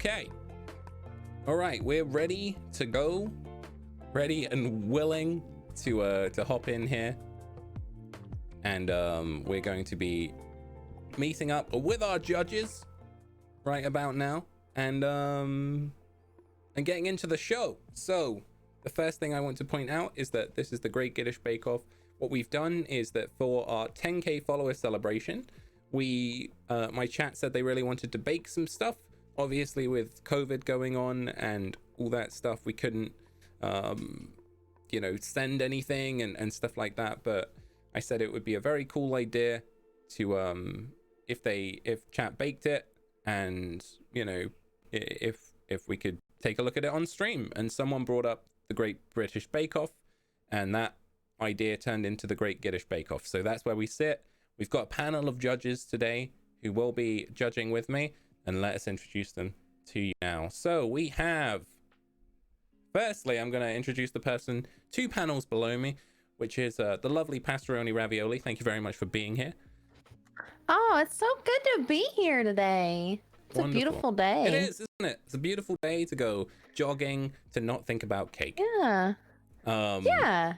Okay. All right, we're ready to go. Ready and willing to hop in here. And we're going to be meeting up with our judges right about now and getting into the show. So the first thing I want to point out is that this is the Great Giddish Bake Off. What we've done is that for our 10k follower celebration, we my chat said they really wanted to bake some stuff. Obviously with COVID going on and all that stuff, we couldn't you know, send anything and stuff like that, but I said it would be a very cool idea to if chat baked it, and you know, if we could take a look at it on stream. And someone brought up the Great British Bake Off, and that idea turned into the Great Giddish Bake Off. So that's where we sit. We've got a panel of judges today who will be judging with me, and let us introduce them to you now. So we have, firstly, I'm going to introduce the person 2 panels below me, which is the lovely PastaroniRavioli. Thank you very much for being here. Oh, it's so good to be here today. It's Wonderful. A beautiful day. It is, isn't it? It's a beautiful day to go jogging, to not think about cake. Yeah. Yeah.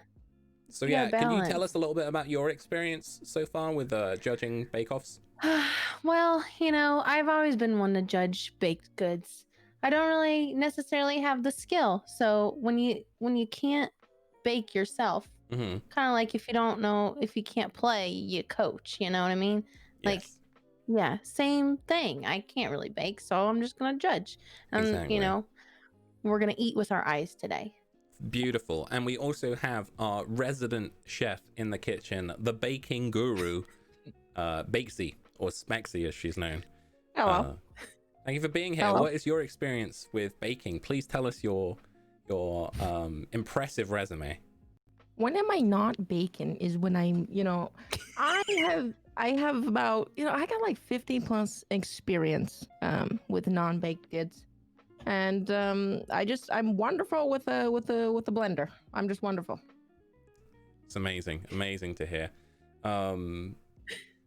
So yeah, can you tell us a little bit about your experience so far with judging bake-offs? Well, you know, I've always been one to judge baked goods. I don't really necessarily have the skill. So when you can't bake yourself, kind of like if you don't know, if you can't play, you coach, you know what I mean? Like, yes. Yeah, same thing. I can't really bake, so I'm just going to judge. And, Exactly. You know, we're going to eat with our eyes today. Beautiful. And we also have our resident chef in the kitchen, the baking guru, Speczii, or Speczii as she's known. Hello. Thank you for being here. Hello. What is your experience with baking? Please tell us your impressive resume. When am I not baking is when I'm, you know, I have about, you know, I got like 15 plus experience with non-baked goods. And I'm wonderful with a blender. I'm just wonderful. It's amazing to hear.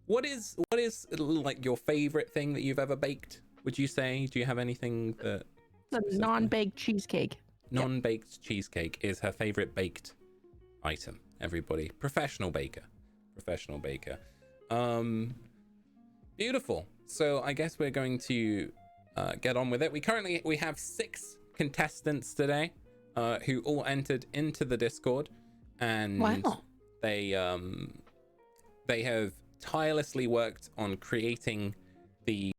What is like your favorite thing that you've ever baked? Would you say? Do you have anything that The non-baked cheesecake. Non-baked cheesecake is her favorite baked item. Everybody, professional baker. Beautiful. So I guess we're going to get on with it. We have 6 contestants today who all entered into the Discord, and Wow. they have tirelessly worked on creating these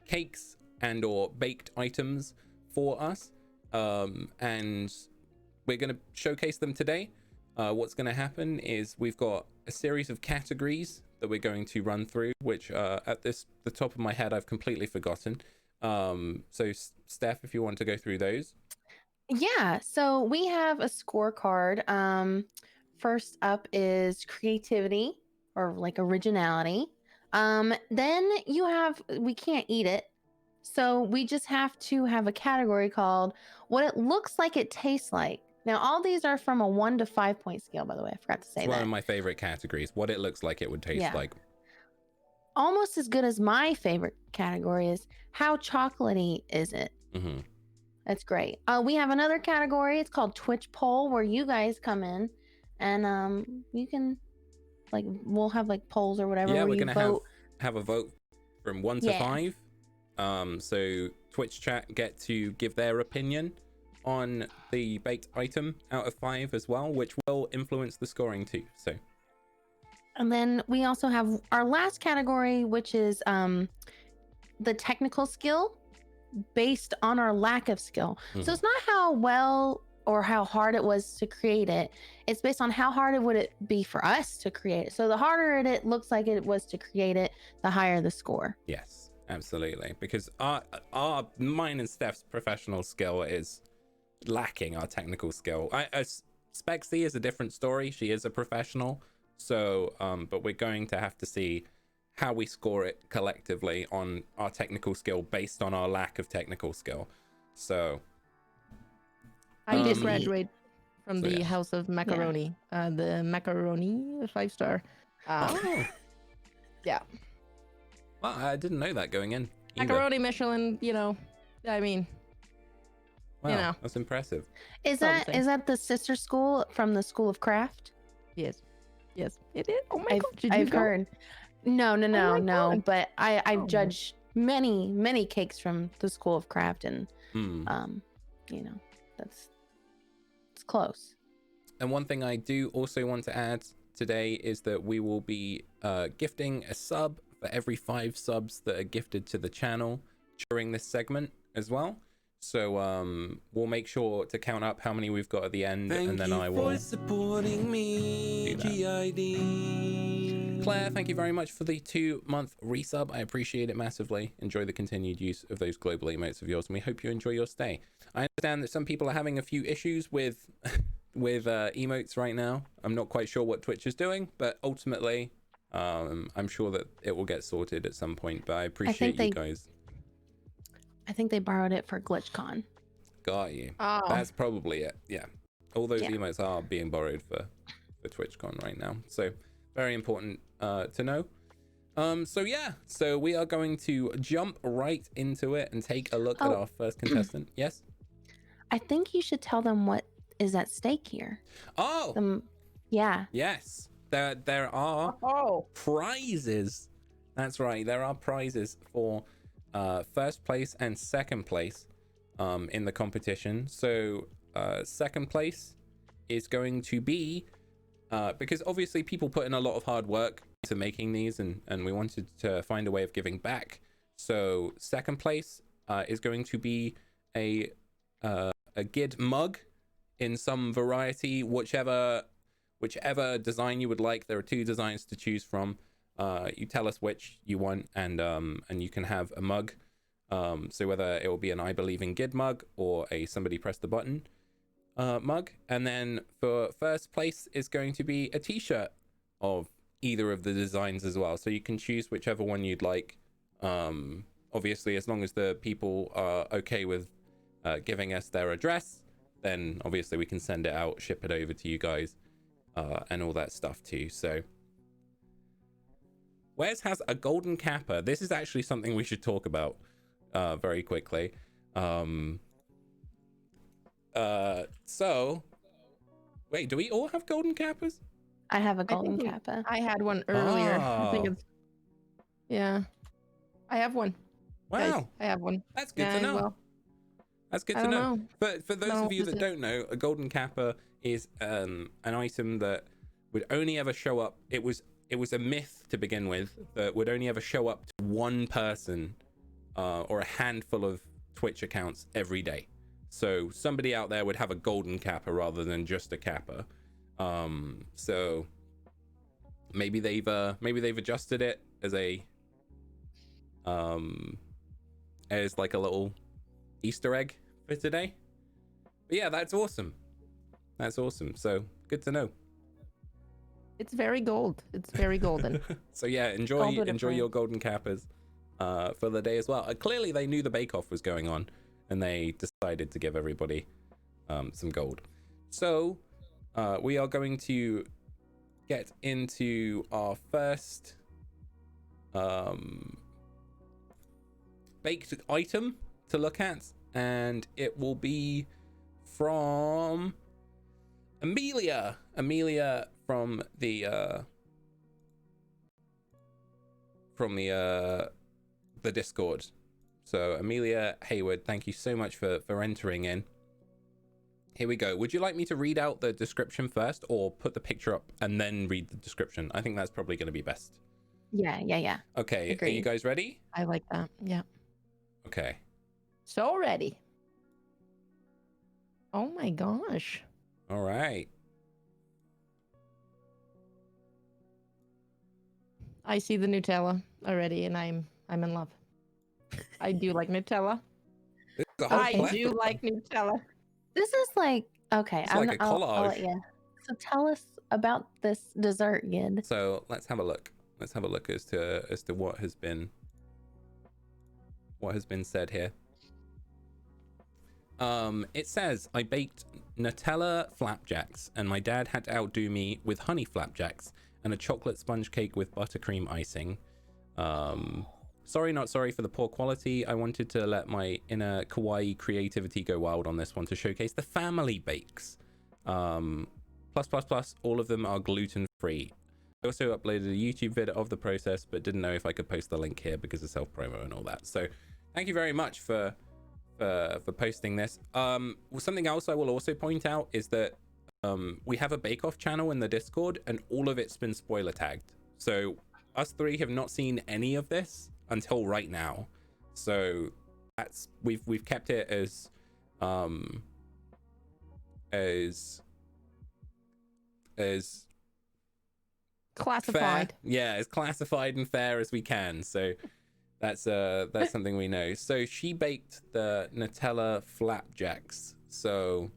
cakes and or baked items for us, and we're going to showcase them today. What's going to happen is we've got a series of categories that we're going to run through, which the top of my head I've completely forgotten. So Steph, if you want to go through those. Yeah, so we have a scorecard. First up is creativity, or like originality. Then you have, we can't eat it, so we just have to have a category called what it looks like it tastes like. Now, all these are from a 1 to 5 point scale, by the way. I forgot to say It's that. one of my favorite categories. What it looks like it would taste like. Almost as good as my favorite category is how chocolatey is it? Mm-hmm. That's great. We have another category. It's called Twitch Poll, where you guys come in and you can, like, we'll have like polls or whatever. Yeah, where we're you gonna vote. have a vote from 1 to 5. So Twitch chat get to give their opinion on the baked item out of 5 as well, which will influence the scoring too. So, and then we also have our last category, which is the technical skill based on our lack of skill. So it's not how well or how hard it was to create it. It's based on how hard it would it be for us to create it. So the harder it looks like it was to create it, the higher the score. yes, absolutely. Because mine and Steph's professional skill is lacking our technical skill. Speczii is a different story. She is a professional. So, but we're going to have to see how we score it collectively on our technical skill based on our lack of technical skill. So I did graduate from the yeah. House of Macaroni. The macaroni 5-star. Yeah. Well, I didn't know that going in either. Macaroni Michelin, you know, I mean, Wow, you know. that's impressive. Is all the that same. the sister school from the School of Craft? Yes. Yes, it is. Oh my god, did you I've go? heard. No, my God. but I've Oh. judged many cakes from the School of Craft, and Hmm. you know, it's close. And one thing I do also want to add today is that we will be gifting a sub for every 5 subs that are gifted to the channel during this segment as well. So we'll make sure to count up how many we've got at the end, and then I will supporting me, Giddawid. Claire, thank you very much for the 2-month resub. I appreciate it massively. Enjoy the continued use of those global emotes of yours, and we hope you enjoy your stay. I understand that some people are having a few issues with emotes right now. I'm not quite sure what Twitch is doing, but ultimately, I'm sure that it will get sorted at some point. But I appreciate you guys. I think they borrowed it for GlitchCon. Got you. Oh. That's probably it. Yeah, all those Yeah. emotes are being borrowed for TwitchCon right now. So very important to know. So yeah, so we are going to jump right into it and take a look at our first contestant. Yes. I think you should tell them what is at stake here. Oh. Yeah. Yes. There are prizes. That's right. There are prizes for first place and second place in the competition. So second place is going to be because obviously people put in a lot of hard work to making these, and we wanted to find a way of giving back. So second place is going to be a Gid mug in some variety, whichever design you would like. There are 2 designs to choose from. You tell us which you want, and you can have a mug. So whether it will be an I Believe in Gid mug or a Somebody Press the Button mug. And then for first place is going to be a t-shirt of either of the designs as well. So you can choose whichever one you'd like. Obviously, as long as the people are okay with giving us their address, then obviously we can send it out, ship it over to you guys, and all that stuff too. So Wes has a golden capper. This is actually something we should talk about very quickly. So wait, do we all have golden cappers? I have a I golden think kappa. I had one earlier. I think Oh. it's. Yeah. I have one. Guys, Wow, I have one. that's good Yeah, to know. well, That's good I to don't know. know. But for those No, of you is that it- don't know, a golden kappa is an item that would only ever show up. It was a myth to begin with that would only ever show up to one person or a handful of Twitch accounts every day. So somebody out there would have a golden kappa rather than just a kappa. So maybe they've adjusted it as a as like a little Easter egg for today. But yeah, that's awesome. That's awesome. So good to know. It's very gold. It's very golden. So yeah, enjoy your golden kappas for the day as well. Clearly they knew the bake off was going on and they decided to give everybody some gold. So we are going to get into our first baked item to look at, and it will be from Amelia from the Discord. So Amelia Hayward, thank you so much for entering in. Here we go. Would you like me to read out the description first or put the picture up and then read the description? I think that's probably going to be best. Yeah. Okay, Agreed. Are you guys ready? I like that. Yeah. Okay. So ready. Oh my gosh. All right. I see the Nutella already, and I'm in love. I do like Nutella. This is a whole I do plethora. like Nutella. This is like okay. It's like a I'll collage. let you. So tell us about this dessert, Gid. So let's have a look. Let's have a look as to what has been said here. It says, I baked Nutella flapjacks and my dad had to outdo me with honey flapjacks and a chocolate sponge cake with buttercream icing. Sorry, not sorry for the poor quality. I wanted to let my inner kawaii creativity go wild on this one to showcase the family bakes. Plus, all of them are gluten-free. I also uploaded a YouTube vid of the process, but didn't know if I could post the link here because of self-promo and all that. So thank you very much for posting this. Something else I will also point out is that we have a bake-off channel in the Discord, and all of it's been spoiler tagged. So us three have not seen any of this until right now. So that's we've kept it as Classified. fair. Yeah, as classified and fair as we can. So that's something we know. So she baked the Nutella flapjacks. So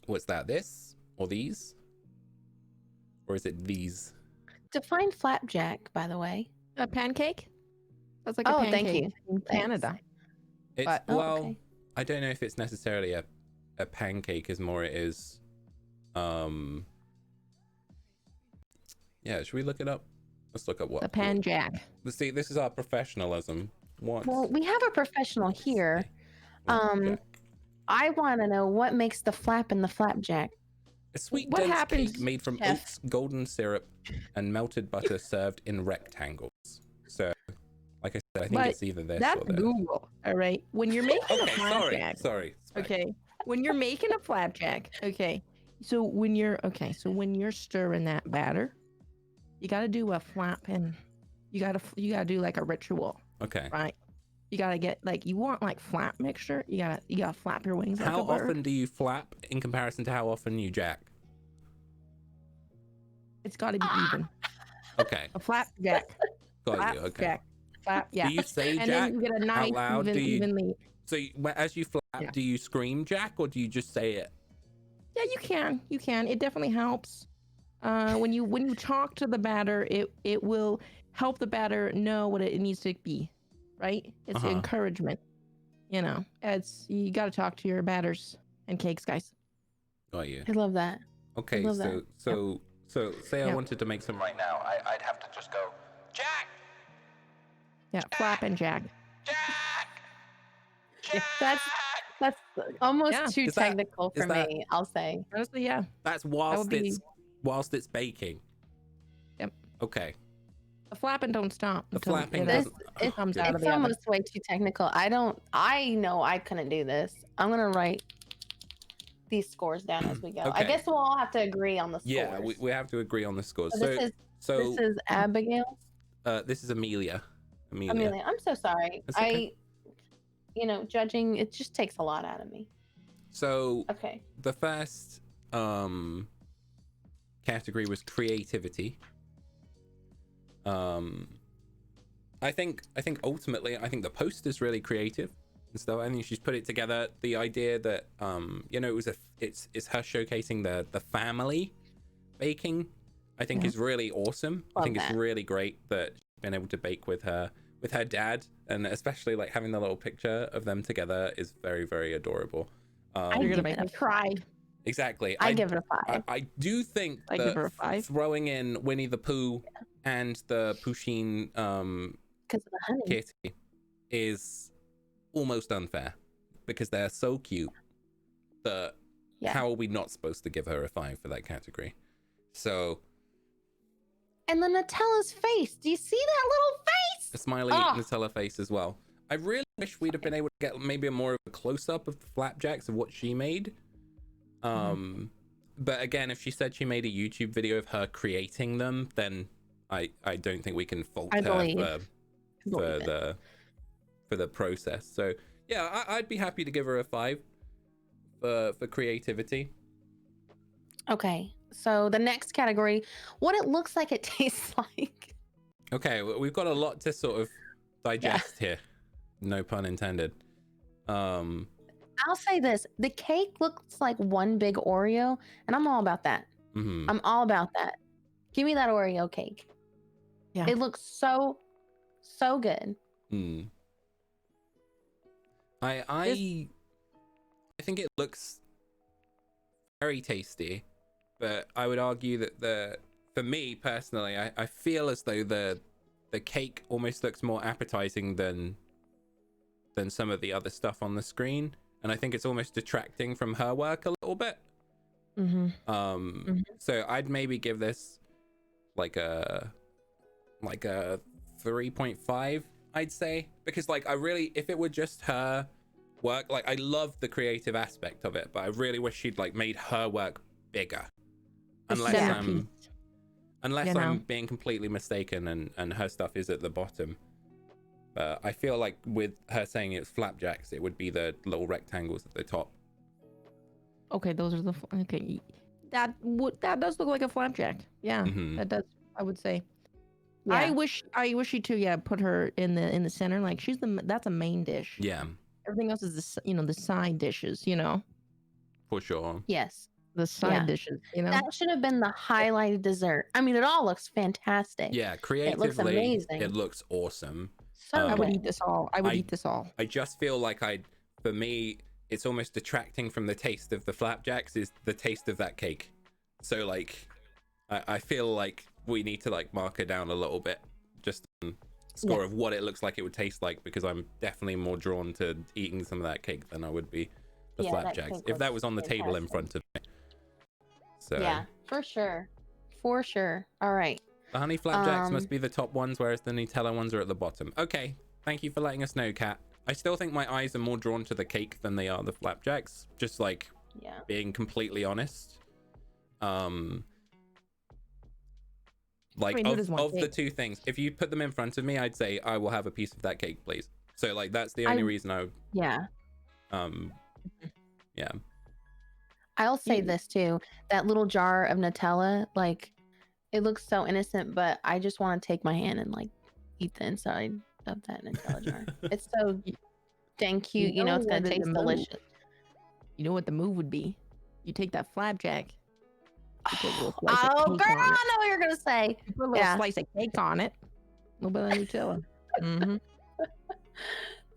what's that? This or these? Or is it these? Define flapjack, by the way. A pancake? That's like a Oh, pancake thank you. in Canada. It's But- Oh, well, okay. I don't know if it's necessarily a pancake as more it is yeah, should we look it up? Let's look up what A panjack. let's see, this is our professionalism. What Well, we have a professional here. Flapjack. I want to know what makes the flap in the flapjack. A sweet What dense happens, cake made from Chef? oats, golden syrup, and melted butter served in rectangles. So, like I said, I think But it's either this That's or this. Google. All right. When you're making a Okay, sorry, flapjack. sorry. Spec. Okay. When you're making a flapjack. Okay. So when you're stirring that batter, you got to do a flap, and you got to do like a ritual, Okay. right? You got to get like, you want like flap mixture. You got to flap your wings like How a bird. often do you flap in comparison to how often you jack? It's got to be even. Okay, A flapjack. got you. Okay. Flapjack. Flap, yeah. Do you say And jack then you get a nice loud? Do you- evenly. So as you flap, Yeah. do you scream jack or do you just say it? Yeah, you can. You can. It definitely helps. When you talk to the batter, it will help the batter know what it needs to be, right? It's Uh-huh. encouragement. You know, you got to talk to your batters and cakes, guys. Got you. I love that. Okay, love so say I Yep. wanted to make some right now. I'd have to just go jack, Yeah, flap and jack. jack, Yeah, that's almost Yeah. too Is that- technical is for that- me. I'll say. Honestly, yeah. That's would be- whilst it's baking. Yep. Okay. The flapping don't stop. The until flapping it doesn't. It's- comes out of It's the oven. almost way too technical. I know I couldn't do this. I'm gonna write these scores down as we go. I Okay. guess we'll all have to agree on the scores. Yeah, we have to agree on the scores. So So this is Abigail. this is Amelia. Amelia, I'm so sorry. That's okay. Judging, it just takes a lot out of me. So Okay. the first category was creativity. I think ultimately the post is really creative and stuff. I think she's put it together. The idea that it's her showcasing the family baking, I think Yeah. is really awesome. I Love think it's that. really great that she's been able to bake with her dad, and especially like having the little picture of them together is very, very adorable. You're give gonna make it me a cry. Exactly. I give it a 5. I do think I that give her a 5. throwing in Winnie the Pooh and the Pusheen Because of the honey. kitty is almost unfair because they're so cute that Yeah. how are we not supposed to give her a 5 for that category? So And the Nutella's face. Do you see that little face? a smiley Oh. Nutella face as well. I really wish we'd have been able to get maybe a more of a close-up of the flapjacks of what she made. But again, if she said she made a YouTube video of her creating them, then I don't think we can fault I her believe. for the process. So yeah, I'd be happy to give her a 5 for creativity. Okay. So the next category, what it looks like it tastes like. Okay, we've got a lot to sort of digest here. No pun intended. I'll say this. The cake looks like one big Oreo, and I'm all about that. Mhm. I'm all about that. Give me that Oreo cake. Yeah. It looks so good. Mm. I think it looks very tasty, but I would argue that for me personally, I feel as though the the cake almost looks more appetizing than some of the other stuff on the screen, and I think it's almost detracting from her work a little bit. So I'd maybe give this like a 3.5, I'd say, because like I really, if it were just her work, like I love the creative aspect of it, but I really wish she'd like made her work bigger. Unless I'm being completely mistaken and her stuff is at the bottom. I feel like with her saying it's flapjacks, it would be the little rectangles at the top. Okay, those are the okay. That does look like a flapjack. Yeah, that does. I would say. Yeah. I wish she too. Put her in the center. Like that's a main dish. Yeah. Everything else is the side dishes. For sure. Yes. The side dishes. That should have been the highlighted dessert. I mean, it all looks fantastic. Yeah, creatively, it looks amazing. It looks awesome. So I would eat this all. I would eat this all. I just feel like for me, it's almost detracting from the taste of the flapjacks is the taste of that cake. So like, I feel like we need to like mark her down a little bit, just on score of what it looks like it would taste like, because I'm definitely more drawn to eating some of that cake than I would be the flapjacks if that was on the table in front of me. So yeah, for sure. All right. The honey flapjacks must be the top ones, whereas the Nutella ones are at the bottom. Okay, thank you for letting us know, Kat. I still think my eyes are more drawn to the cake than they are the flapjacks, just like being completely honest. Like of the two things, if you put them in front of me, I'd say I will have a piece of that cake, please. So like that's the only reason I would I'll say this too, that little jar of Nutella, like it looks so innocent, but I just want to take my hand and like eat the inside of that Nutella jar. It's so dang cute. It's gonna taste delicious. You know what the move would be? You take that flapjack. Oh, girl, I know what you're gonna say. You put a little slice of cake on it. A little bit of Nutella.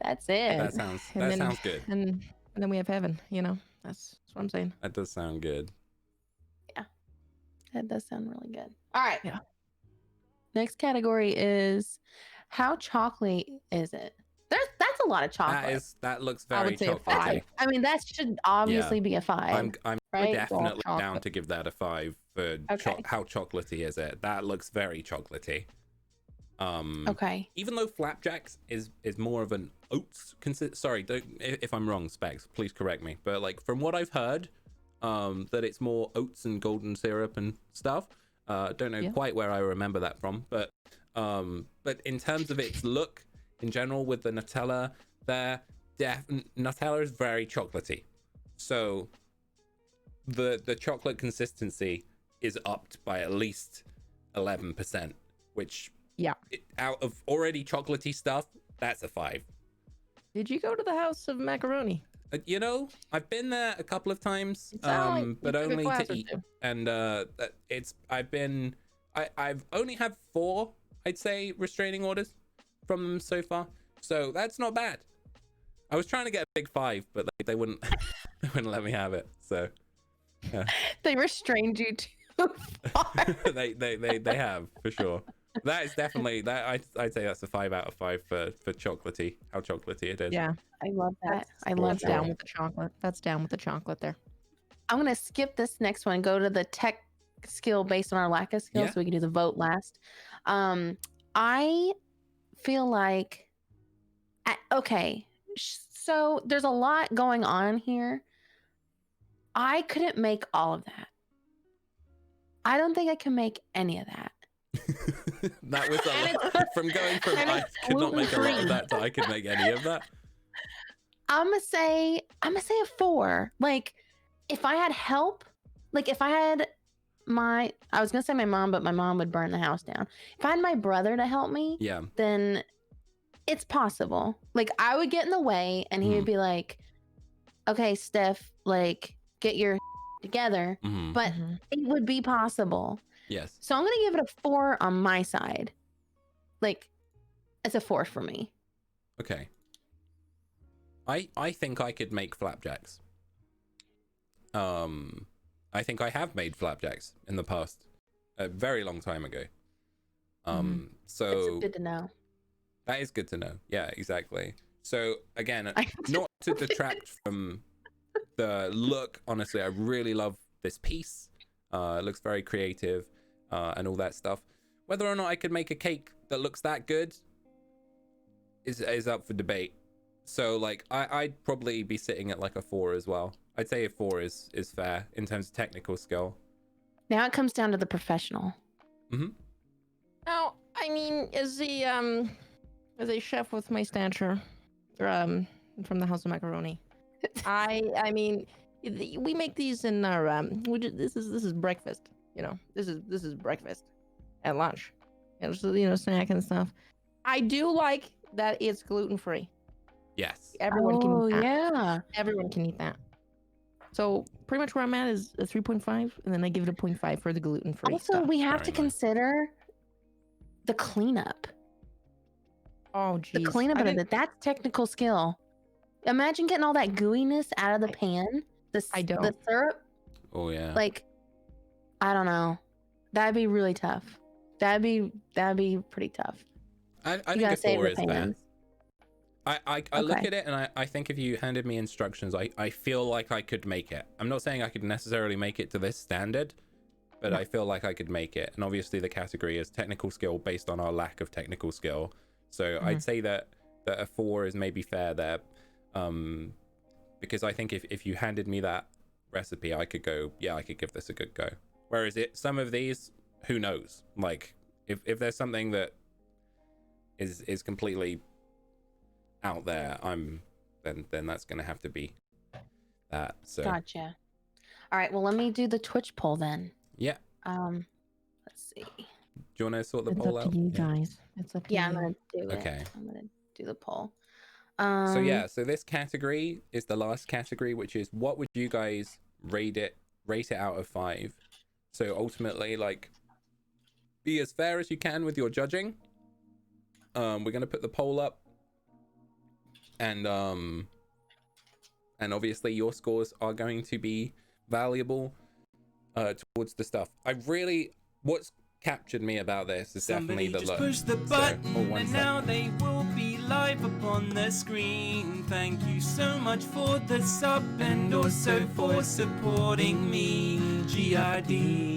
That's it. That sounds good. And then we have heaven. That's what I'm saying. That does sound good. Yeah, that does sound really good. All right. Yeah. Next category is how chocolatey is it? That's a lot of chocolate. That looks very chocolatey. 5. I mean, that should obviously be a 5. I'm right? definitely down to give that a 5 for how chocolatey is it. That looks very chocolatey. Okay. Even though flapjacks is more of an oats sorry, if I'm wrong, Specz, please correct me. But like from what I've heard, that it's more oats and golden syrup and stuff. Don't know quite where I remember that from, but in terms of its look in general with the Nutella there, Nutella is very chocolatey. So the chocolate consistency is upped by at least 11%, which out of already chocolatey stuff, that's a 5. Did you go to the House of Macaroni? I've been there a couple of times, but only to eat. And I've only had 4, I'd say, restraining orders from them so far. So that's not bad. I was trying to get a big 5, but they wouldn't they wouldn't let me have it. So yeah. They restrained you too far. they have, for sure. That is definitely that. I'd say that's a 5 out of 5 for chocolatey. How chocolatey it is. Yeah, I love that. That's down with the chocolate. That's down with the chocolate there. I'm gonna skip this next one. Go to the tech skill based on our lack of skill, so we can do the vote last. I feel like so there's a lot going on here. I couldn't make all of that. I don't think I can make any of that. That was from going from I could not make a lot of that to I could make any of that. I'm gonna say a 4. Like if I had help, like if I had I was gonna say my mom, but my mom would burn the house down. If I had my brother to help me, then it's possible. Like I would get in the way and he would be like, okay, Steph, like get your together. But it would be possible. Yes. So I'm gonna give it a 4 on my side. Like it's a 4 for me. Okay. I think I could make flapjacks. I think I have made flapjacks in the past, a very long time ago. So It's good to know. that is good to know. Yeah, exactly. So again, not to detract from the look, honestly, I really love this piece. It looks very creative, and all that stuff. Whether or not I could make a cake that looks that good is up for debate. So like I'd probably be sitting at like a 4 as well. I'd say a 4 is fair in terms of technical skill. Now it comes down to the professional. Now, I mean, as a chef with my stature, from the House of Macaroni, I mean, we make these in our this is breakfast. You know, this is breakfast and lunch, and just, you know, snack and stuff. I do like that it's gluten free. Yes. Everyone can eat that. Yeah. Everyone can eat that. So pretty much where I'm at is a 3.5, and then I give it a 0.5 for the gluten free Also, stuff. we have Very to nice. consider the cleanup. Oh, The geez. cleanup of it. That's technical skill. Imagine getting all that gooiness out of the pan. The don't. syrup. Oh yeah. Like, I don't know. That'd be really tough. That'd be pretty tough. I You think gotta a save 4 the is fair. pans. I look Okay. at it and I think if you handed me instructions, I feel like I could make it. I'm not saying I could necessarily make it to this standard, but I feel like I could make it. And obviously the category is technical skill based on our lack of technical skill. So I'd say that a 4 is maybe fair there. Because I think if you handed me that recipe, I could go, yeah, I could give this a good go. Whereas some of these, who knows? Like if there's something that is completely out there, then that's gonna have to be that. So Gotcha. All right. Well, let me do the Twitch poll then. yeah. Let's see. Do you want to sort the It's poll up out? to you guys. It's up to Yeah, I'm you. gonna do it. Okay. I'm gonna do the poll. So yeah, so this category is the last category, which is what would you guys rate it out of 5? So ultimately, like, be as fair as you can with your judging. We're gonna put the poll up, and obviously your scores are going to be valuable towards the stuff. What's captured me about this is definitely the look. Push the button, and now they will be live upon the screen. Thank you so much for the sub and also for supporting me, GID.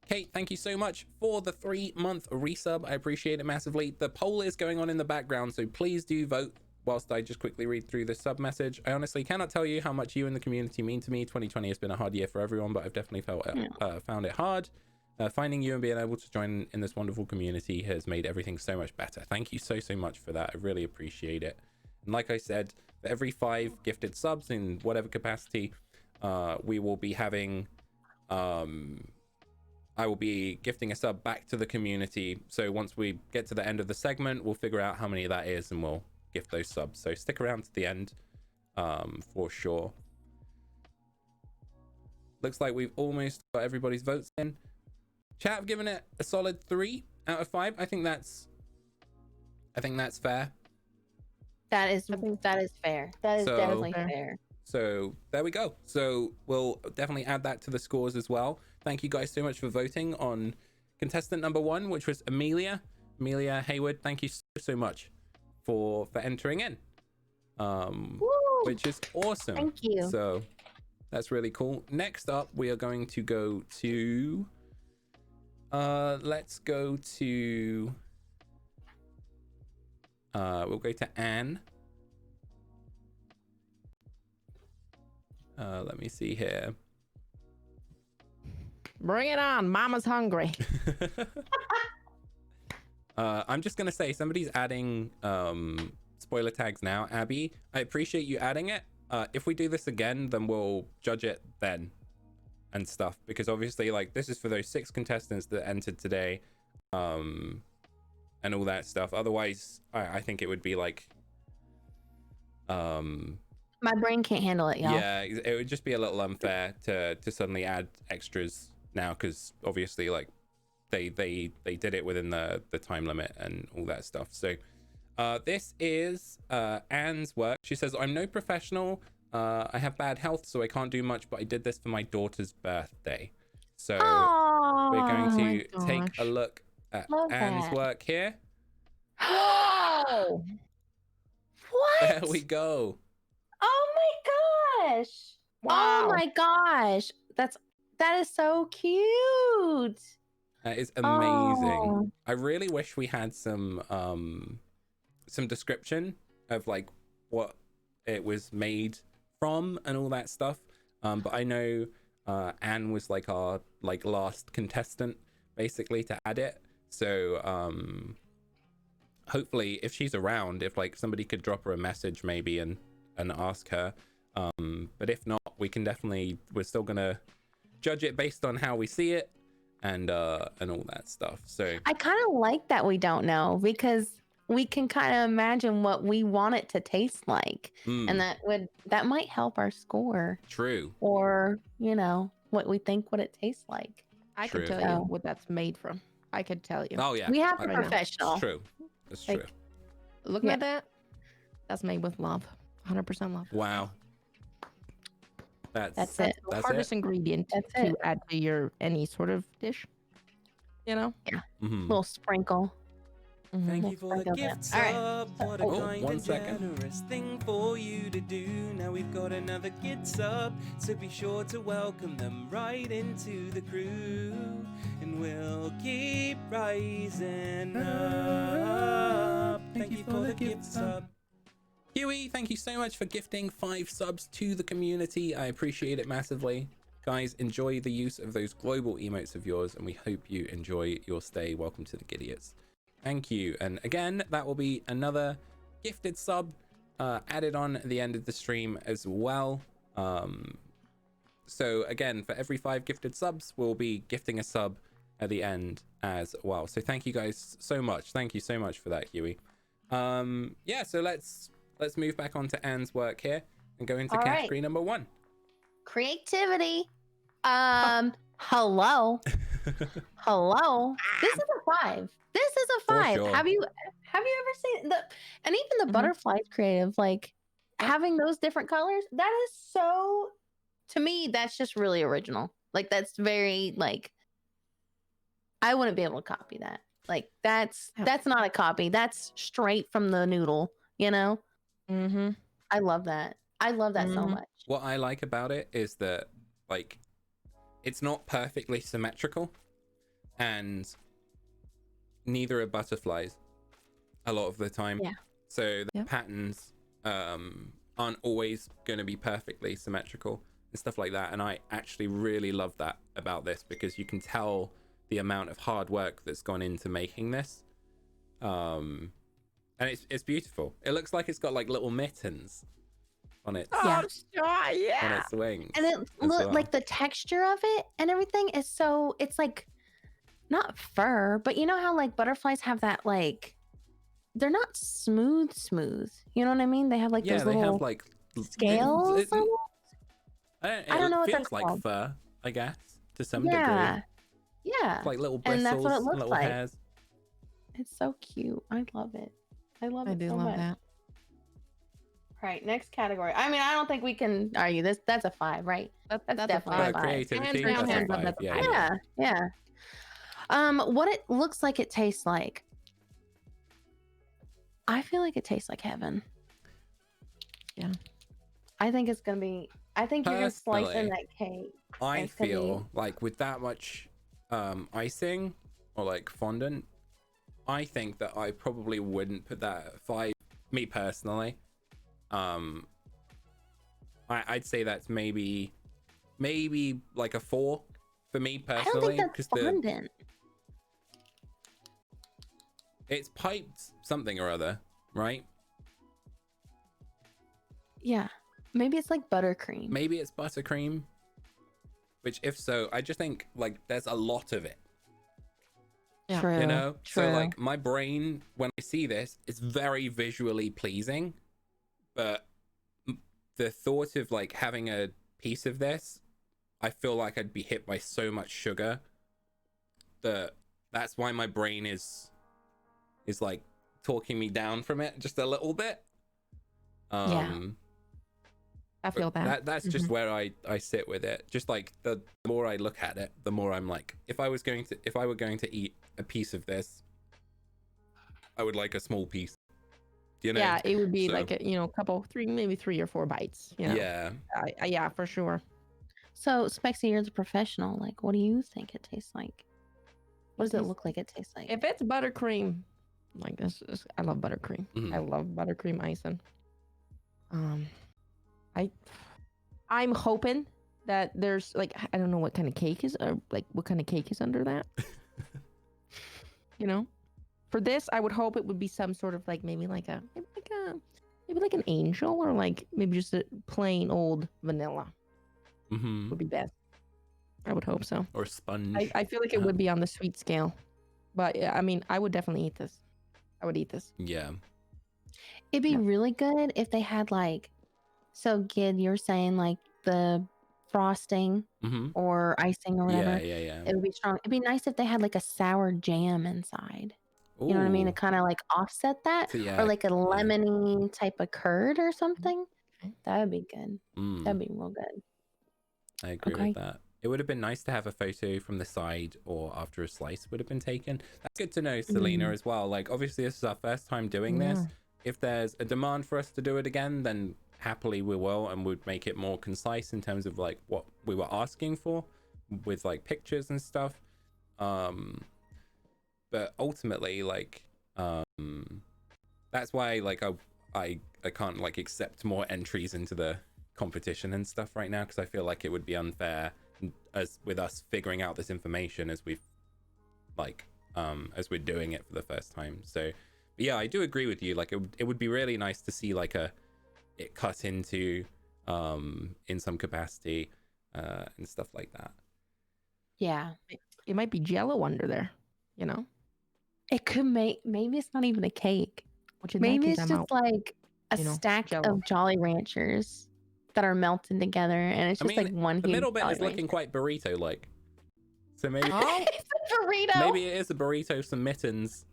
Kate, thank you so much for the 3-month resub. I appreciate it massively. The poll is going on in the background, so please do vote whilst I just quickly read through the sub message. I honestly cannot tell you how much you and the community mean to me. 2020 has been a hard year for everyone, but I've definitely found it hard. Finding you and being able to join in this wonderful community has made everything so much better. Thank you so much for that. I really appreciate it. And like I said, for every 5 gifted subs in whatever capacity, we will be having I will be gifting a sub back to the community. So once we get to the end of the segment, we'll figure out how many that is and we'll gift those subs. So stick around to the end for sure. Looks like we've almost got everybody's votes in. Chat have given it a solid 3 out of 5. I think that's fair. That is fair. That is So- definitely fair. So there we go. So we'll definitely add that to the scores as well. Thank you guys so much for voting on contestant number 1, which was Amelia Hayward. Thank you so much for entering in, Woo! which is awesome. Thank you. So that's really cool. Next up, we are going to go to let's go to we'll go to Anne. Let me see here. Bring it on. Mama's hungry. I'm just gonna say somebody's adding spoiler tags now. Abby, I appreciate you adding it. If we do this again, then we'll judge it then and stuff, because obviously, like, this is for those 6 contestants that entered today, and all that stuff. Otherwise, I think it would be like My brain can't handle it, y'all. yeah, it would just be a little unfair to suddenly add extras now, because obviously, like, they did it within the time limit and all that stuff. So this is Anne's work. She says, I'm no professional. I have bad health, so I can't do much, but I did this for my daughter's birthday. So Aww. we're going Oh my to take a gosh. look at Love Anne's that. work here. Whoa! There What? we go. Oh my gosh! Oh Wow. my gosh! That is so cute. That is amazing. Oh. I really wish we had some description of like what it was made from and all that stuff. But I know Anne was like our like last contestant basically to add it. So hopefully if she's around, if like somebody could drop her a message maybe and ask her. But if not, we can definitely, we're still gonna judge it based on how we see it and all that stuff. So I kind of like that we don't know, because we can kind of imagine what we want it to taste like, and that might help our score, true. or what we think what it tastes like. I True. could tell So- you what that's made from. I could tell you. Oh yeah, We have a Right now. professional. It's true. It's Like- true. Looking Yeah. at that, that's made with love. 100% love. Wow. That's That's it. the That's hardest ingredient That's to it. add to your any sort of dish. You know? Mhm. Little sprinkle. Mhm. Thank We'll you for the sprinkle that. gift All right. sub. What a Oh, kind 1 and second. generous thing for you to do. Now we've got another kid sub, so be sure to welcome them right into the crew. And we'll keep rising up. Thank you for the gift sub. Huey, thank you so much for gifting 5 subs to the community. I appreciate it massively. Guys, enjoy the use of those global emotes of yours, and we hope you enjoy your stay. Welcome to the Giddiots. Thank you. And again, that will be another gifted sub added on at the end of the stream as well. So again, for every 5 gifted subs, we'll be gifting a sub at the end as well. So thank you guys so much. Thank you so much for that, Huey. Yeah, so let's move back on to Anne's work here and go into All right. category number 1. Creativity. Hello. Hello. This is a 5. This is a For 5. sure. Have you ever seen and even the Mhm. butterflies creative, like having those different colors? That is so, to me, that's just really original. Like, that's very, like, I wouldn't be able to copy that. Like, that's not a copy. That's straight from the noodle, Mm-hmm. I love that. I love that so Mhm. much. What I like about it is that, like, it's not perfectly symmetrical, and neither are butterflies a lot of the time. Yeah. So the Yep. patterns aren't always going to be perfectly symmetrical and stuff like that. And I actually really love that about this, because you can tell the amount of hard work that's gone into making this. And it's beautiful. It looks like it's got like little mittens on its Yeah. Oh, sure, on yeah. its wings. And it as look well. like the texture of it and everything is so, it's like not fur, but you know how like butterflies have that, like, they're not smooth. You know what I mean? They have like yeah, those they little have like scales. it- almost. I don't know what feels that's like called. fur, I guess, to some Yeah. degree. Yeah. It's like little And bristles, that's what it looks little like. hairs. It's so cute. I love it. I love I it do so love much. that. All right, next category. I mean, I don't think we can argue this. That's a 5, right? That's a definitely a 5. Creativity, Hands down, that's a hands up, 5. that's a Yeah, five. yeah. Yeah. What it looks like it tastes like. I feel like it tastes like heaven. Yeah. I think it's gonna be. I think you're gonna slice in Personally, that cake. I It's gonna be- feel like with that much icing or like fondant, I think that I probably wouldn't put that at 5. Me personally, I'd say that's maybe like a 4 for me I don't personally, think that's fondant. it's piped something or other, right? Yeah, maybe it's like buttercream. Maybe it's buttercream, which if so, I just think like there's a lot of it. Yeah. True. You know, True. so like my brain when I see this, it's very visually pleasing, but the thought of like having a piece of this, I feel like I'd be hit by so much sugar that that's why my brain is like talking me down from it just a little bit. Yeah. I feel that. That's just where I sit with it. Just like the more I look at it, the more I'm like, if I were going to eat a piece of this, I would like a small piece. You know? Yeah, it would be So- like a couple, maybe 3 or 4 bites. You know? Yeah. Yeah, for sure. So, Speczii, you're the professional. Like, what do you think it tastes like? What does it look like it tastes like? If it's buttercream, like this, I love buttercream. Mhm. I love buttercream icing. I'm hoping that there's like, I don't know what kind of cake is, or like what kind of cake is under that. For this, I would hope it would be some sort of like maybe like an angel, or like maybe just a plain old vanilla Mm-hmm. would be best. I would hope so. Or sponge. I feel like it would be on the sweet scale, but yeah, I mean, I would definitely eat this. I would eat this. Yeah. It'd be Yeah. really good if they had like, so Gid, you're saying like the frosting Mm-hmm. or icing or whatever. Yeah. It would be strong. It'd be nice if they had like a sour jam inside. You know what I mean? To kind of like offset that, So, yeah. or like a lemony type of curd or something. That would be good. Mm, That'd be real good. I agree with that. It would have been nice to have a photo from the side or after a slice would have been taken. That's good to know, Selena, as well. Like, obviously, this is our first time doing this. If there's a demand for us to do it again, then happily we will, and we'd make it more concise in terms of like what we were asking for with like pictures and stuff. But ultimately, like, that's why like I can't like accept more entries into the competition and stuff right now, because I feel like it would be unfair as with us figuring out this information as we've like as we're doing it for the first time. So but yeah, I do agree with you. Like it would be really nice to see like it cut into in some capacity and stuff like that. Yeah. It might be Jello under there. It could maybe it's not even a cake. Which in that Maybe case, it's I'm just out. like a stack Jell-O. of Jolly Ranchers that are melted together, and it's just like one the huge middle bit Jolly is looking Rancher. quite burrito like. So maybe Oh, It's a burrito. maybe it is a burrito, some mittens,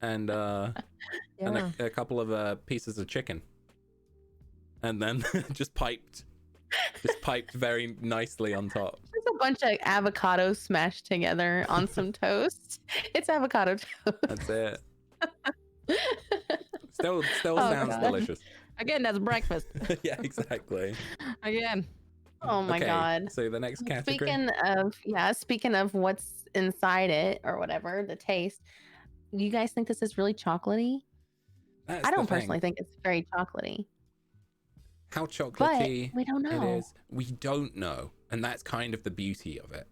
and yeah. and a couple of pieces of chicken, and then just piped very nicely on top. Just a bunch of avocados smashed together on some toast. It's avocado toast. That's it. Still Oh, sounds God. delicious. Again, that's breakfast. Yeah, exactly. Again. Oh my Okay, God. so the next category. Speaking of what's inside it or whatever, the taste. You guys think this is really chocolatey? That's I the don't thing. personally think it's very chocolatey. How But chocolatey we don't it know. is. We don't know, and that's kind of the beauty of it.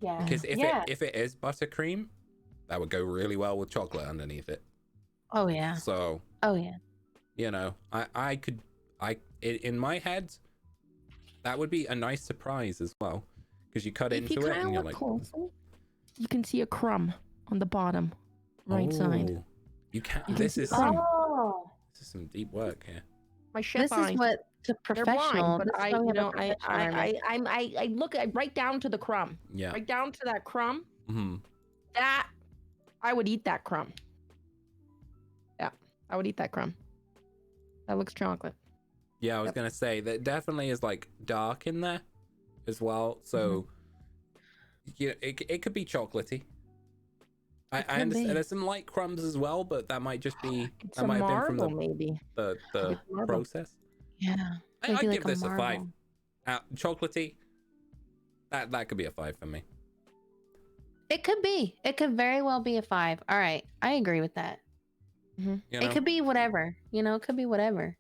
Yeah. Because Yeah. if it is buttercream, that would go really well with chocolate underneath it. Oh yeah. So Oh yeah. in my head, that would be a nice surprise as well, because you cut If you into it kind and of you're look like, closer, you can see a crumb on the bottom right side. "Oh, you can. You can This see is the crumb. Oh. this is some deep work here." My chef This eyes. is what the They're professional. blind, but this is I, why we you have a know, professional in our midst. I look at right down to the crumb, Yeah. right down to that crumb. Hmm. That I would eat that crumb. Yeah, I would eat that crumb. That looks chocolate. Yeah, I was Yep. gonna say that definitely is like dark in there as well. So you know, it could be chocolatey. I could understand be. there's some light crumbs as well, but that might just be It's that a might have been from marble, maybe. the It's marble. process. Yeah. I'd Maybe like give this a 5. marble. Chocolatey. That could be a 5 for me. It could be. It could very well be a 5. All right. I agree with that. You know? It could be whatever. It could be whatever.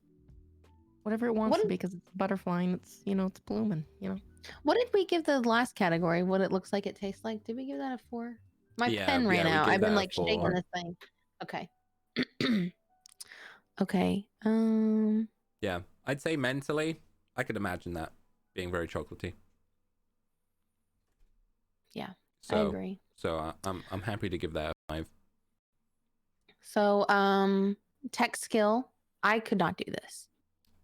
Whatever it wants What to did- be, because it's butterfly and it's it's blooming. What did we give the last category? What it looks like it tastes like? Did we give that a 4? My Yeah, pen ran we out. gave I've been that a like shaking 4. this thing. Okay. Okay. Yeah, I'd say mentally, I could imagine that being very chocolatey. Yeah, So, I agree. So I'm happy to give that a 5. So, tech skill. I could not do this.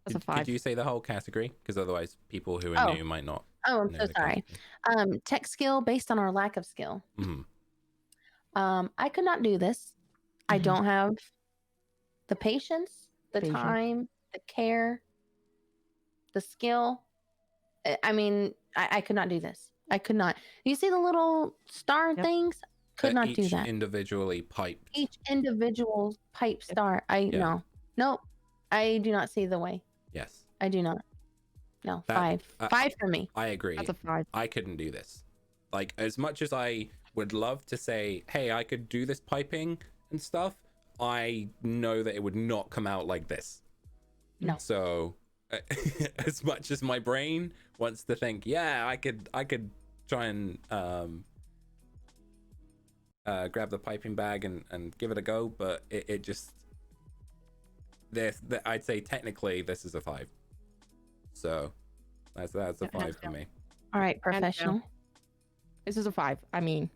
That's a Could 5. you say the whole category? Because otherwise, people who Oh. are new might not. Oh, I'm know so the sorry. category. Tech skill based on our lack of skill. Mhm. I could not do this. I Mhm. don't have the patience, the Patience. time, the care. the skill. I mean, I could not do this. I could not. You see the little star Yep. things? Could not do Each that. individually piped. Each individual pipe star. Yeah. Nope. I do not see the way. Yes. I do not. No, That- 5. 5 for me. I agree. That's a 5. I couldn't do this. Like, as much as I would love to say, hey, I could do this piping and stuff, I know that it would not come out like this. No. So, as much as my brain wants to think, yeah, I could try and grab the piping bag and give it a go, but it just, I'd say technically this is a 5. So that's a 5 for me. All right, professional. This is a 5. I mean,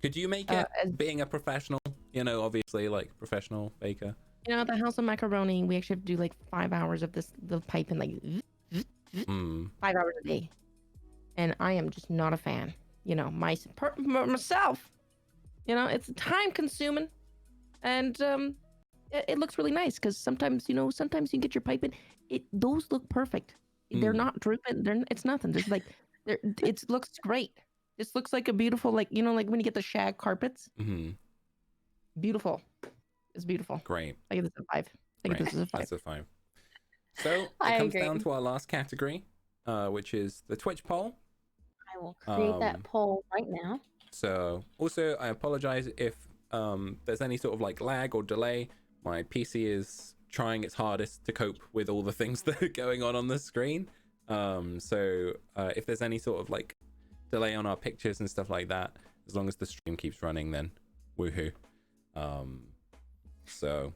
Could you make it being a professional? You know, obviously, like professional baker. you know, at the House of Macaroni, we actually have to do like 5 hours of the piping, like 5 hours a day, and I am just not a fan. You know, myself. You know, it's time consuming, and it looks really nice because sometimes you get your pipe in. Those look perfect. They're not drooping. It's nothing. Just like it looks great. This looks like a beautiful, like, you know, like when you get the shag carpets. Beautiful. It's beautiful. Great. I give this a 5. I give this a 5. That's a 5. So it I comes agree. down to our last category, which is the Twitch poll. I will create that poll right now. So also, I apologize if there's any sort of like lag or delay. My PC is trying its hardest to cope with all the things that are going on the screen. So if there's any sort of like delay on our pictures and stuff like that, as long as the stream keeps running, then woohoo. So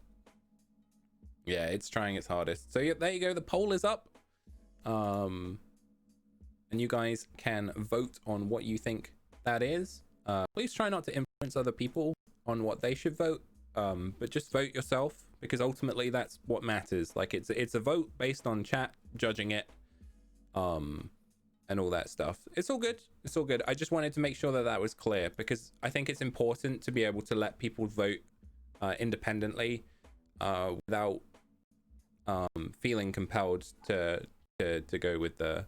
yeah, it's trying its hardest. So yeah, there you go. The poll is up. And you guys can vote on what you think that is. Please try not to influence other people on what they should vote, but just vote yourself, because ultimately that's what matters. Like it's a vote based on chat judging it, and all that stuff. It's all good. It's all good. I just wanted to make sure that that was clear, because I think it's important to be able to let people vote independently without feeling compelled to go with the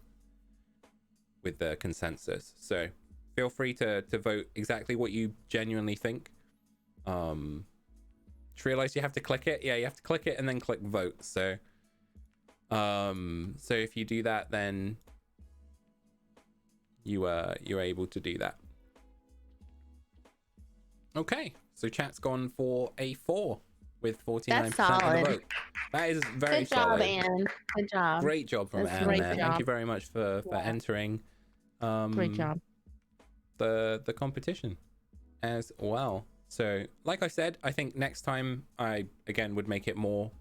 consensus. So feel free to vote exactly what you genuinely think. Just realize you have to click it. Yeah, you have to click it and then click vote. So so if you do that, then you're able to do that. Okay, so chat's gone for a 4 with 49% of the vote. That is very solid. Good job, Anne. Good job. Great job from Anne there. Thank you very much for entering Great job. the competition as well. So like I said, I think next time I again would make it more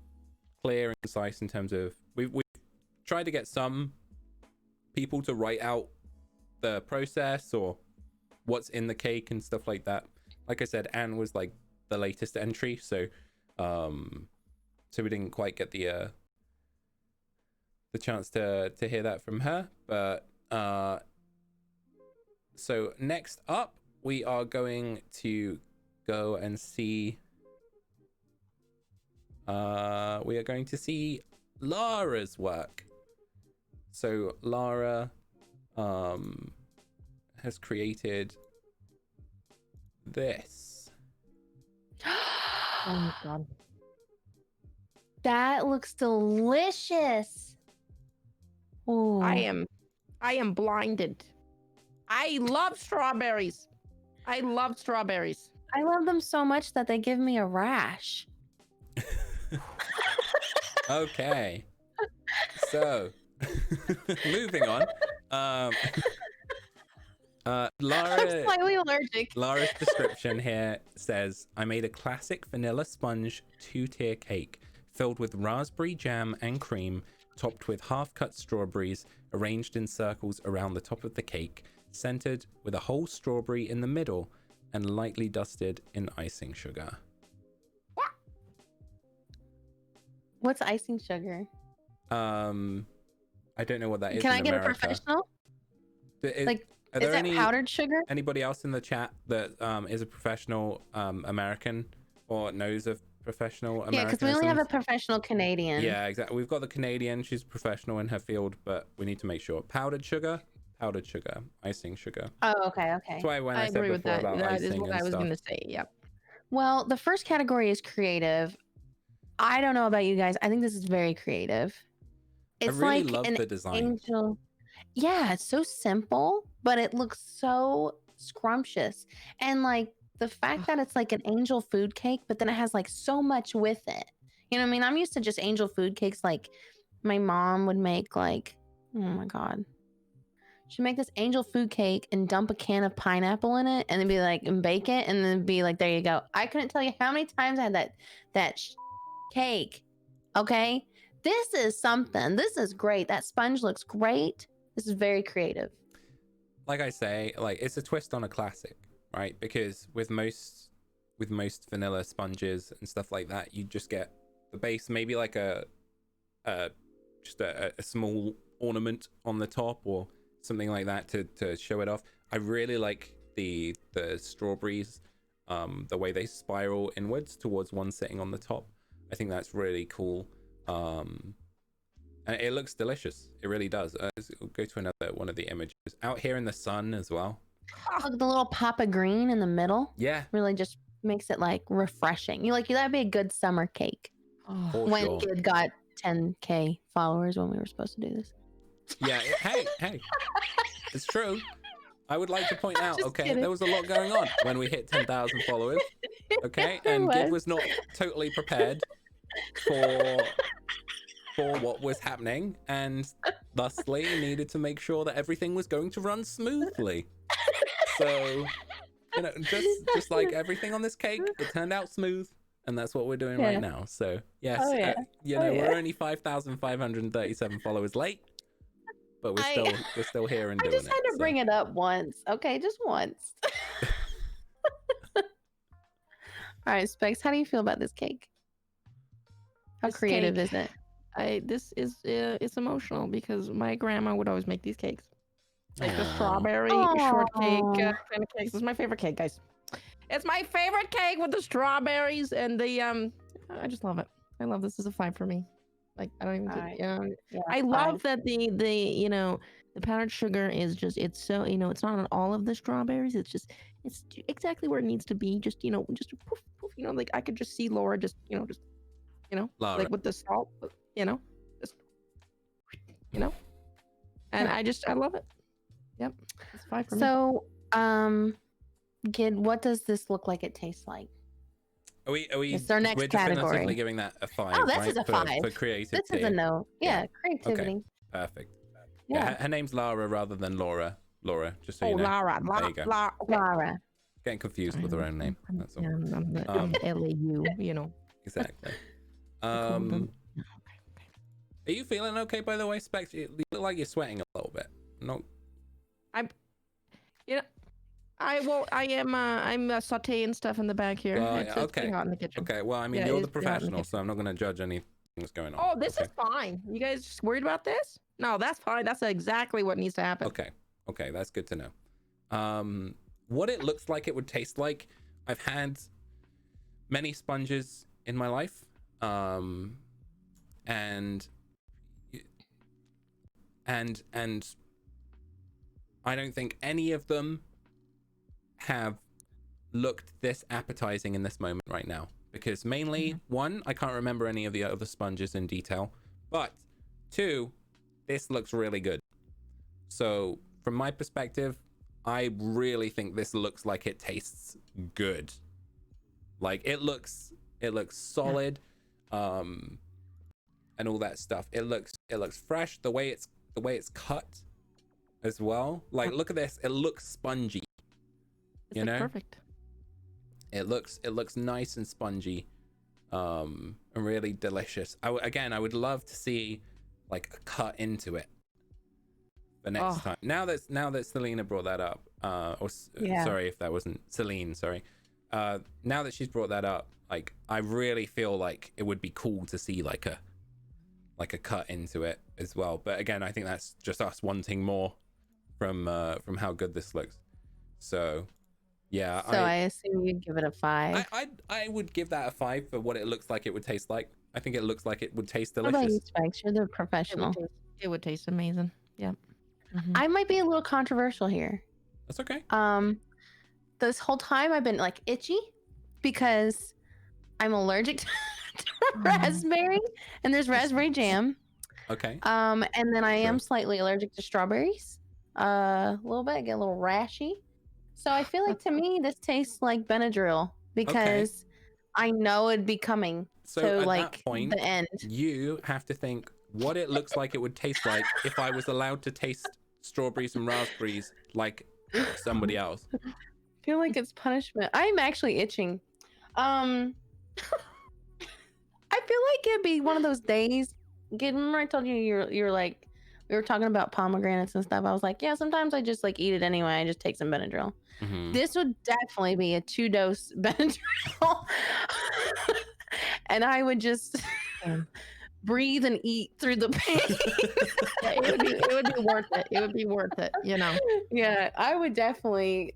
clear and concise in terms of we've tried to get some people to write out the process or what's in the cake and stuff like that. Like I said, Anne was like the latest entry, so so we didn't quite get the chance to hear that from her. But so next up we are going to go and see we are going to see Lara's work. So Lara has created this. Oh my god. That looks delicious. Ooh. I am blinded. I love strawberries. I love strawberries. I love them so much that they give me a rash. Okay. So moving on. I'm Lara, slightly allergic. Lara's description here says, I made a classic vanilla sponge 2-tier cake filled with raspberry jam and cream, topped with half-cut strawberries arranged in circles around the top of the cake, centered with a whole strawberry in the middle and lightly dusted in icing sugar. What's icing sugar? I don't know what that is. Can in I get America. a professional? Like, Are is there that powdered sugar? anybody else in the chat that is a professional American or knows of professional Yeah, because we only have a Americanisms. professional Canadian. Yeah, exactly. We've got the Canadian. She's professional in her field, but we need to make sure. Powdered sugar, icing sugar. Oh, okay, okay. That's why when I I said agree with before that. about That is icing what and I was stuff. gonna say. Yep. Well, the first category is creative. I don't know about you guys. I think this is very creative. I It's really like love an the design. angel. Yeah, it's so simple, but it looks so scrumptious. And like the fact that it's like an angel food cake, but then it has like so much with it. You know what I mean? I'm used to just angel food cakes like my mom would make like, oh my God. She'd make this angel food cake and dump a can of pineapple in it and then be like, and bake it and then be like, there you go. I couldn't tell you how many times I had that cake. Okay. This is something. This is great. That sponge looks great. This is very creative. Like I say, like it's a twist on a classic, right? Because with most vanilla sponges and stuff like that, you just get the base, maybe like just a small ornament on the top or something like that to show it off. I really like the strawberries, the way they spiral inwards towards one sitting on the top. I think that's really cool. And it looks delicious. It really does. We'll go to another one of the images out here in the sun as well. Look, the little pop of green in the middle Yeah, really just makes it like refreshing. You like that'd be a good summer cake. for When sure. Gid got 10K followers when we were supposed to do this. Yeah, hey, it's true. I would like to point out, Just okay, kidding. there was a lot going on when we hit 10,000 followers, okay, There and Gid was. was not totally prepared for what was happening, and thusly needed to make sure that everything was going to run smoothly. So, you know, just like everything on this cake, it turned out smooth, and that's what we're doing Yeah. right now. So, yes, Oh, yeah. you know, Oh, we're yeah. only 5,537 followers late, but we're I- still here and I doing just it. had to so. bring it up once. Okay, just once. All right, Specs, how do you feel about this cake? How This creative cake- is it? This is it's emotional because my grandma would always make these cakes, like the Aw. strawberry shortcake Aw. kind of cakes. This is my favorite cake, guys. It's my favorite cake with the strawberries and the I just love it. I love this. Is a 5 for me. Like I don't even. Alright. Yeah, I fine. love that the you know the powdered sugar is just it's so it's not on all of the strawberries. It's exactly where it needs to be. Just just poof poof. Like I could just see Laura just Lara. like with the salt. Just and I love it. Yep, it's 5 for me. So, Gid, what does this look like it tastes like? Are we It's our next we're definitively category. giving that a 5, Oh, this right? is a 5. For creativity. This is a no. Yeah. Yeah, creativity. Perfect. Yeah. Her name's Lara rather than Laura. Laura, just so Oh, you know. Lara, There you go. Lara. Okay. Lara. Getting confused with her own name. I'm- That's all. yeah, I'm LAU, Exactly. call them- Are you feeling okay, by the way, Specz? You look like you're sweating a little bit. No. I'm sauteing stuff in the back here. Well, It's okay. pretty hot in the kitchen. Okay. Well, I mean, Yeah, you're it the is pretty hot in the professional, so I'm not going to judge anything that's going on. Oh, this okay? is fine. You guys just worried about this? No, that's fine. That's exactly what needs to happen. Okay. Okay, that's good to know. What it looks like it would taste like. I've had many sponges in my life. And I don't think any of them have looked this appetizing in this moment right now, because mainly one, I can't remember any of the other sponges in detail, but two, this looks really good. So from my perspective, I really think this looks like it tastes good. Like it looks solid, and all that stuff. It looks fresh. The way it's cut as well. Like look at this. It looks spongy. It's You know? perfect. It looks nice and spongy, and really delicious. I would love to see like a cut into it the next time. Now that Selena brought that up, sorry if that wasn't Celine, sorry. Now that she's brought that up, like I really feel like it would be cool to see like a cut into it as well. But again, I think that's just us wanting more from how good this looks. So Yeah, So I assume you'd give it a 5. I would give that a 5 for what it looks like it would taste like. I think it looks like it would taste What about you, delicious. Spikes? You're the professional. It would taste amazing. Yeah. I might be a little controversial here. That's okay. This whole time I've been like itchy because I'm allergic to raspberry, and there's raspberry jam. Okay. And then I am slightly allergic to strawberries. A little bit, I get a little rashy. So I feel like to me this tastes like Benadryl because I know it'd be coming. So at like that point, the end. you have to think what it looks like it would taste like if I was allowed to taste strawberries and raspberries like somebody else. I feel like it's punishment. I'm actually itching. I feel like it'd be one of those days. Remember I told you you're like, we were talking about pomegranates and stuff. I was like, yeah, sometimes I just like eat it anyway. I just take some Benadryl. Mm-hmm. This would definitely be a 2-dose Benadryl. And I would just breathe and eat through the pain. Yeah, it would be worth it. It would be worth it, you know. Yeah, I would definitely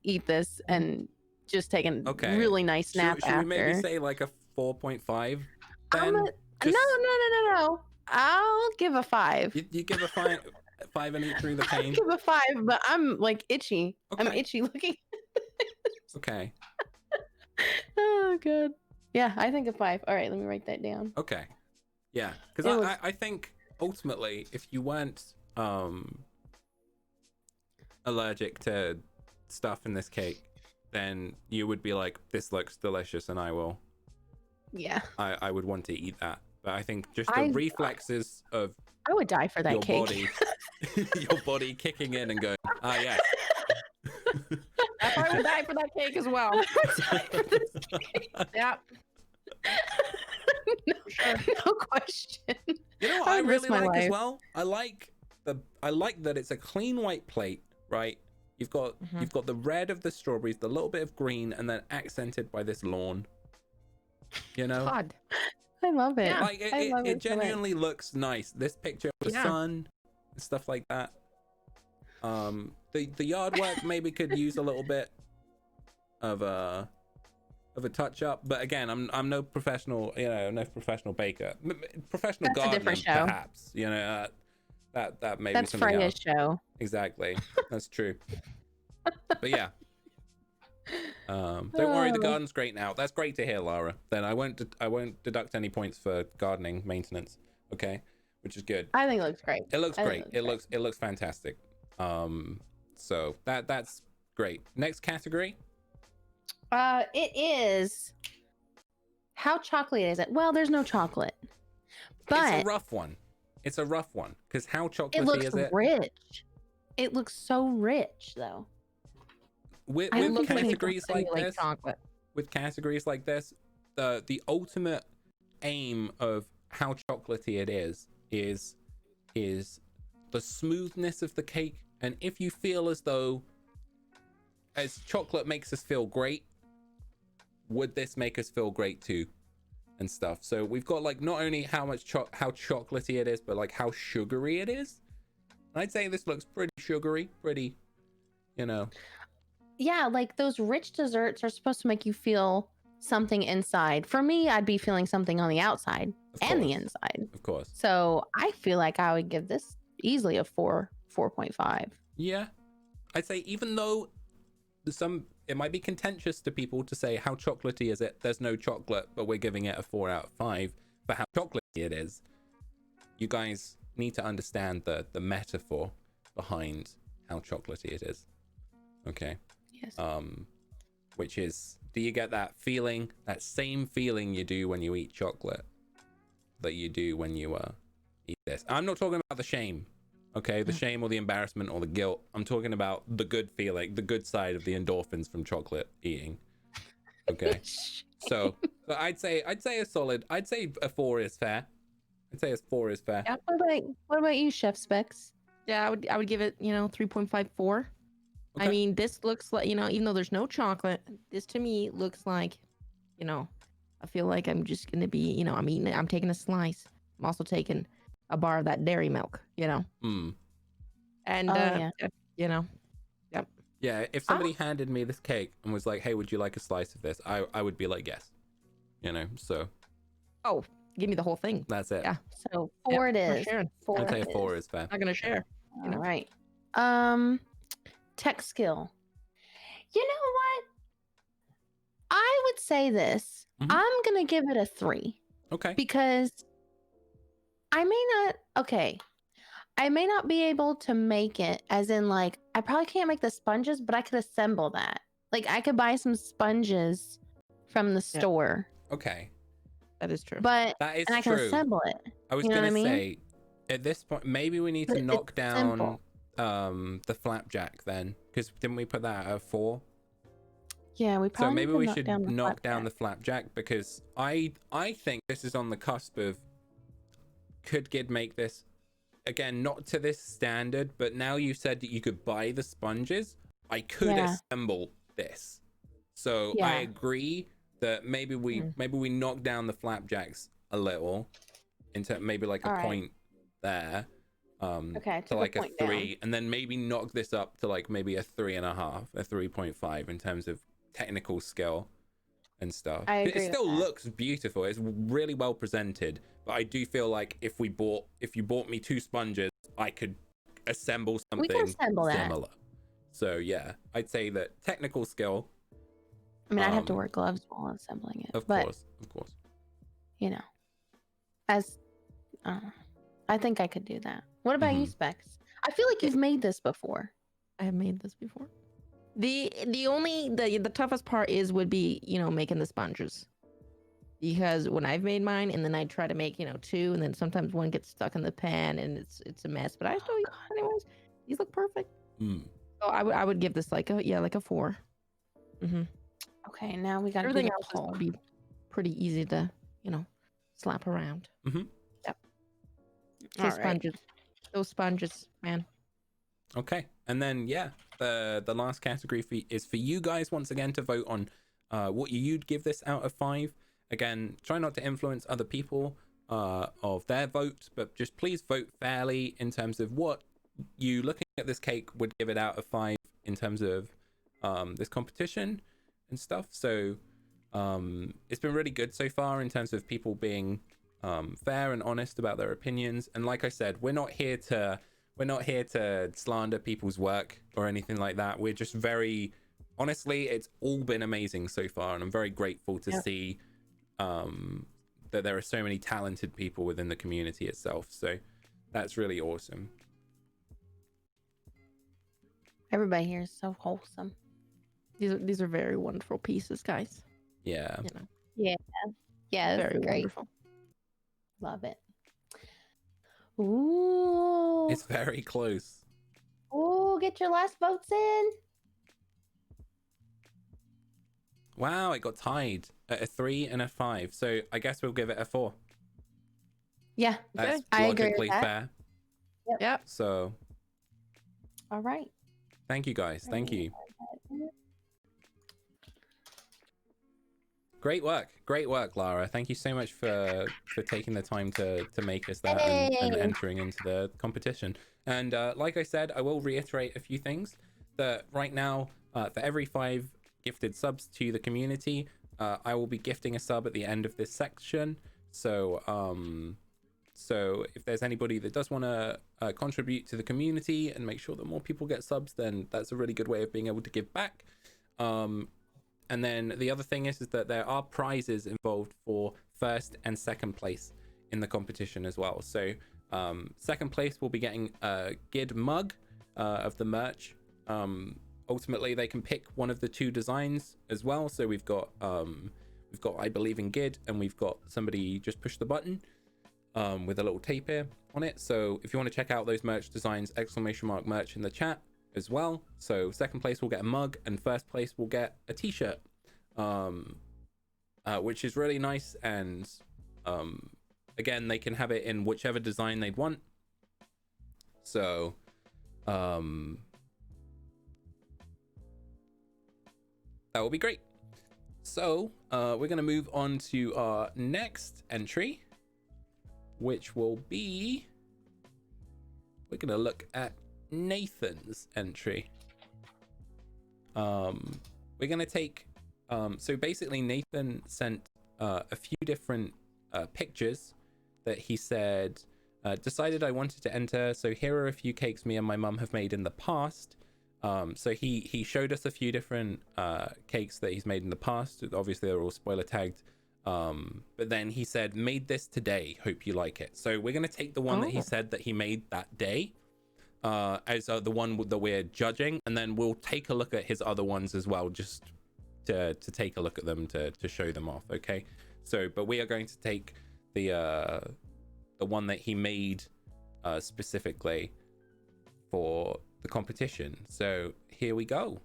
eat this and just take a really nice nap should after. we maybe say like a 4.5 then? No. I'll give a 5. You give a 5 and eat through the pain? I'll give a 5, but I'm like itchy. Okay. I'm itchy looking. Okay. Oh, God. Yeah, I think a 5. All right, let me write that down. Okay. Yeah, because I think ultimately if you weren't allergic to stuff in this cake, then you would be like, this looks delicious and I will. Yeah. I would want to eat that. But I think just the reflexes of I would die for that your cake. body, your body kicking in and going, yes. I would die for that cake as well. Yeah. No question. You know what I really like as well? I like that it's a clean white plate, right? You've got the red of the strawberries, the little bit of green, and then accented by this lawn. You know? God. I love it. Yeah. Like it genuinely looks nice. This picture of the sun and stuff like that. The yard work maybe could use a little bit of a touch up, but again, I'm no professional, no professional baker. Professional gardener, perhaps. That may be something Freya's else. show. Exactly, that's true. But yeah. Don't worry, the garden's great now. That's great to hear, Lara. Then I won't deduct any points for gardening maintenance. Okay, which is good. I think it looks great. It looks great. It looks fantastic. So that's great. Next category. It is how chocolatey is it? Well, there's no chocolate, but it's a rough one. It's a rough one because how chocolatey it looks is it? Rich. It looks so rich, though. With categories like this, with categories like this, the ultimate aim of how chocolatey it is the smoothness of the cake. And if you feel as though as chocolate makes us feel great, would this make us feel great too? And stuff. So we've got like not only how chocolatey it is, but like how sugary it is. I'd say this looks pretty sugary, pretty, Yeah, like those rich desserts are supposed to make you feel something inside. For me, I'd be feeling something on the outside and the inside. Of course. So I feel like I would give this easily a 4.5. Yeah. I'd say even though it might be contentious to people to say how chocolatey is it, there's no chocolate, but we're giving it a 4 out of 5 for how chocolatey it is. You guys need to understand the metaphor behind how chocolatey it is. Okay. Yes. Which is, do you get that feeling, that same feeling you do when you eat chocolate that you do when you eat this? I'm not talking about the shame, okay? The shame or the embarrassment or the guilt. I'm talking about the good feeling, the good side of the endorphins from chocolate eating. Okay. So I'd say a solid. I'd say a 4 is fair. I'd say a 4 is fair. Yeah, what about you, Chef Specz? Yeah, I would give it 3.54. Okay. I mean, this looks like, even though there's no chocolate, this to me looks like, I feel like I'm just going to be, I'm taking a slice. I'm also taking a bar of that dairy milk, Mm. And, Oh, yeah. yep. Yeah, if somebody handed me this cake and was like, "Hey, would you like a slice of this?" I would be like, "Yes." You know, so Oh, give me the whole thing. that's it. Yeah. So 4 it We're is. sharing. Four I'd say it a 4 is. is fair. Not gonna share. You know? All right. Tech skill. You know what? I would say this. Mhm. I'm gonna give it a 3 Okay. because I may not. Okay, I may not be able to make it, as in like I probably can't make the sponges, but I could assemble that. Like I could buy some sponges from the store, Okay. That is true. but That is and I can true. assemble it. I was You know what gonna I mean? say, at this point, maybe we need to But knock it's down simple. the flapjack then, because didn't we put that at a 4? Yeah, we So probably maybe need to we knock should down the knock down flapjack. the flapjack, because I think this is on the cusp of, could Gid make this again, not to this standard, but now you said that you could buy the sponges, I could Yeah. assemble this. So I Yeah. agree that maybe we knock down the flapjacks a little into maybe like a All right. point there. Okay, I To took like a a point 3, down. and then maybe knock this up to like maybe a 3.5, a 3.5 in terms of technical skill and stuff. I It agree with still that. looks beautiful. It's really well presented, but I do feel like if you bought me 2 sponges, I could assemble We can something assemble that. similar. So yeah, I'd say that technical skill, I mean, I'd have to um, wear gloves while assembling it. of but, course. you know, as I think I could do that. What about you, Mhm. Specs? I feel like you've made this before. I have made this before. The toughest part would be making the sponges, because when I've made mine and then I try to make 2, and then sometimes one gets stuck in the pan and it's a mess. But I still use it anyways. These look perfect. Mm. So I would give this like a 4. Mm-hmm. Okay, now we got to do Everything the else poll. would be pretty easy to slap around. Mhm. Yep. All right. Sponges. Those sponges, man. Okay, and then yeah, the last category is for you guys once again to vote on what you'd give this out of 5. Again, try not to influence other people of their vote, but just please vote fairly in terms of what you, looking at this cake, would give it out of 5 in terms of this competition and stuff. So it's been really good so far in terms of people being fair and honest about their opinions. And like I said, we're not here to slander people's work or anything like that. We're just very honestly, it's all been amazing so far, and I'm very grateful to see that there are so many talented people within the community itself. So that's really awesome. Everybody here is so wholesome. These are very wonderful pieces, guys. Yeah. Yeah, it's Very great. wonderful. Love it. Ooh. It's very close. Ooh, get your last votes in. Wow, it got tied at a 3 and a 5. So I guess we'll give it a 4. Yeah, That's I agree with logically that. fair. Yep. So All right. thank you guys. Thank you. Great work, Lara. Thank you so much for taking the time to make us that and Hey. entering into the competition. And like I said, I will reiterate a few things. That right now, for every 5 gifted subs to the community, I will be gifting a sub at the end of this section. So so if there's anybody that does want to contribute to the community and make sure that more people get subs, then that's a really good way of being able to give back. And then the other thing is that there are prizes involved for 1st and 2nd place in the competition as well. So 2nd place will be getting a Gid mug of the merch. Ultimately, they can pick one of the 2 designs as well. So we've got I Believe in Gid, and we've got somebody just push the button with a little tape here on it. So if you want to check out those merch designs, !merch in the chat as well. So 2nd place will get a mug, and 1st place will get a t-shirt, which is really nice. And again, they can have it in whichever design they'd want. So that will be great. So we're going to move on to our next entry, which will be, we're going to look at Nathan's entry. we're gonna take so basically Nathan sent a few different pictures that he said decided I wanted to enter. So here are a few cakes me and my mum have made in the past. So he showed us a few different cakes that he's made in the past. Obviously they're all spoiler tagged, but then he said made this today, hope you like it. So we're gonna take the one that he said that he made that day as the one that we're judging, and then we'll take a look at his other ones as well, just to take a look at them to show them off. Okay, so but we are going to take the one that he made specifically for the competition. So here we go.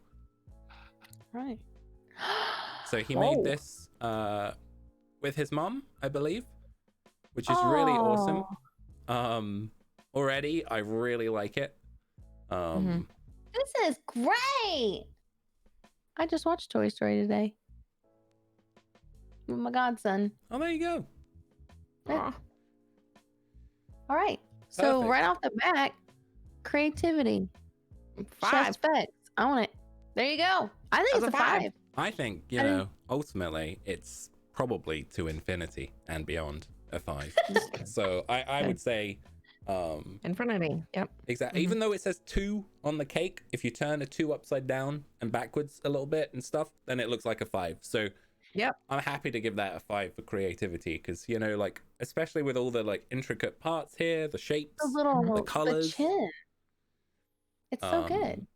Right. So he made this with his mom, I believe, which is really awesome. Already I really like it. This is great. I just watched Toy Story today with my godson. Oh, there you go. Yeah. All right. So Perfect. right off the bat, creativity. 5. Chef Specz. I want it. There you go. I think That's it's a a 5. 5. I think, you know, ultimately it's probably to infinity and beyond a 5. So I would say Infinity. Yep. exactly. Even though it says 2 on the cake, if you turn a 2 upside down and backwards a little bit and stuff, then it looks like a 5. So Yep. I'm happy to give that a 5 for creativity, because, you know, like, especially with all the like intricate parts here, the shapes, The little the colors. the chin. It's so good.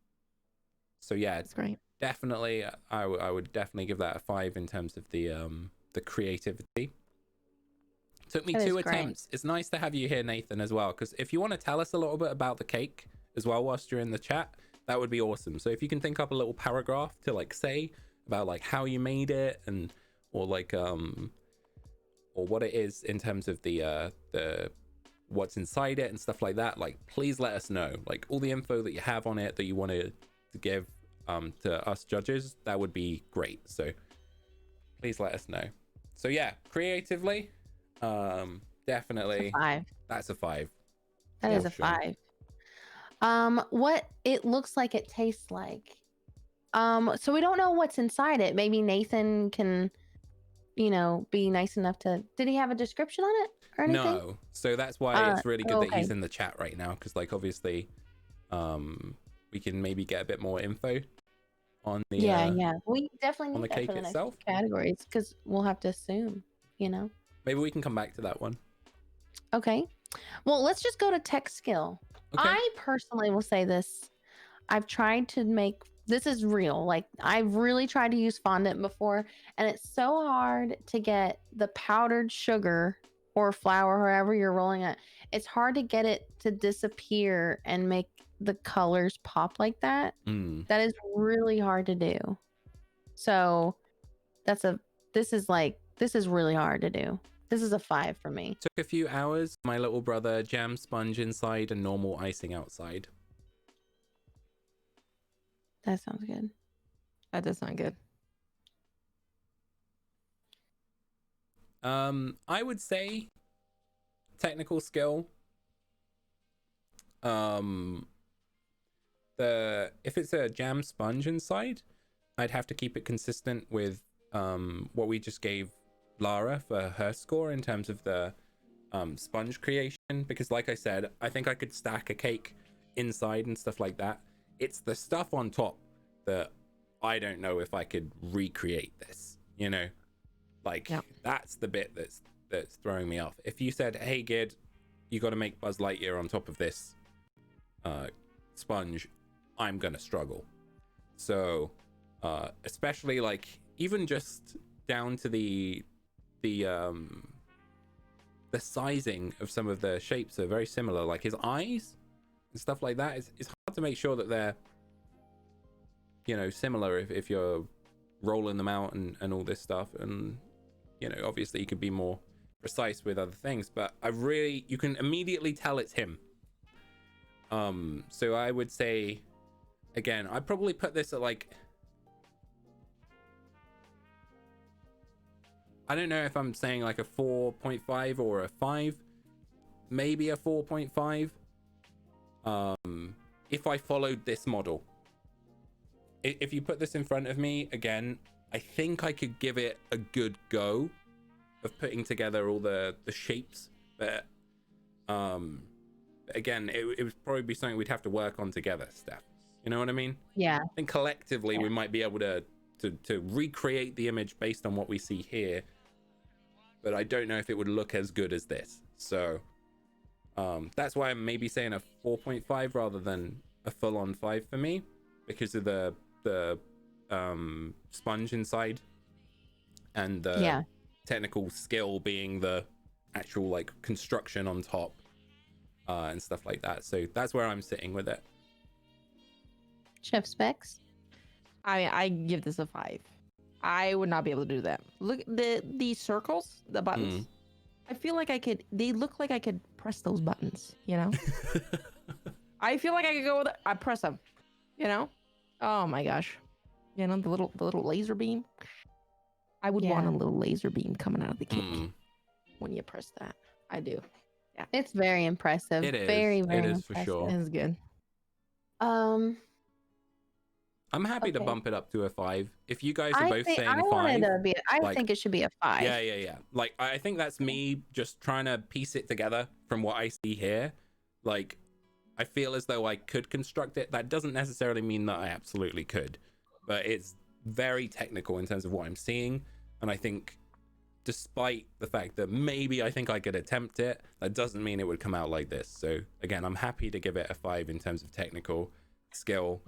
So yeah, It's great. definitely I would definitely give that a 5 in terms of the creativity. Took me That is 2 great. attempts. It's nice to have you here, Nathan, as well, because if you want to tell us a little bit about the cake as well whilst you're in the chat, that would be awesome. So if you can think up a little paragraph to like say about like how you made it, and or like or what it is in terms of the what's inside it and stuff like that, like please let us know, like all the info that you have on it that you want to give to us judges. That would be great, so please let us know. So yeah, creatively, definitely It's a 5. that's a 5. That is For a sure. 5. What it looks like it tastes like. So we don't know what's inside it. Maybe Nathan can, you know, be nice enough to. Did he have a description on it or anything? No, so that's why it's really good that he's okay. in the chat right now, because like obviously we can maybe get a bit more info on the Yeah. We definitely on need the that cake for the itself. next categories because we'll have to assume, you know. Maybe we can come back to that one. Okay. Well, let's just go to tech skill. Okay. I personally will say this. I've tried to make this is real. Like I've really tried to use fondant before, and it's so hard to get the powdered sugar or flour, however you're rolling it. It's hard to get it to disappear and make the colors pop like that. That is really hard to do. So this is really hard to do. This is a 5 for me. Took a few hours. My little brother, jam sponge inside and normal icing outside. That sounds good. That does sound good. I would say technical skill. If it's a jam sponge inside, I'd have to keep it consistent with what we just gave Lara for her score in terms of the sponge creation, because like I said, I think I could stack a cake inside and stuff like that. It's the stuff on top that I don't know if I could recreate this, you know, like that's the bit that's throwing me off. If you said, hey Gid, you got to make Buzz Lightyear on top of this sponge, I'm gonna struggle. So especially like even just down to the sizing of some of the shapes are very similar, like his eyes and stuff like that. It's hard to make sure that they're, you know, similar if you're rolling them out and all this stuff. And, you know, obviously you could be more precise with other things, but you can immediately tell it's him. So I would say, again, I'd probably put this at like, I don't know if I'm saying like a 4.5 or a 5, maybe a 4.5. If I followed this model, if you put this in front of me again, I think I could give it a good go of putting together all the shapes, but again, it would probably be something we'd have to work on together, Steph. You know what I mean? Yeah. I think collectively we might be able to recreate the image based on what we see here, but I don't know if it would look as good as this. So that's why I'm maybe saying a 4.5 rather than a full-on 5 for me, because of the sponge inside and the technical skill being the actual like construction on top and stuff like that. So that's where I'm sitting with it. Chef Specs. I give this a 5. I would not be able to do that. Look, the circles, the buttons. I feel like they look like I could press those buttons, you know? I feel like I could go with it. I press them, you know? Oh my gosh. You know, the little laser beam. I would want a little laser beam coming out of the cake when you press that. I do. Yeah. It's very impressive. It is. Very, very it is impressive. for sure. It's good. I'm happy to Okay. bump it up to a 5. If you guys are both saying 5, I think it should be a 5. yeah. Like I think that's me just trying to piece it together from what I see here. Like I feel as though I could construct it. That doesn't necessarily mean that I absolutely could, but it's very technical in terms of what I'm seeing. And I think despite the fact that maybe I think I could attempt it, that doesn't mean it would come out like this. So again, I'm happy to give it a 5 in terms of technical skill.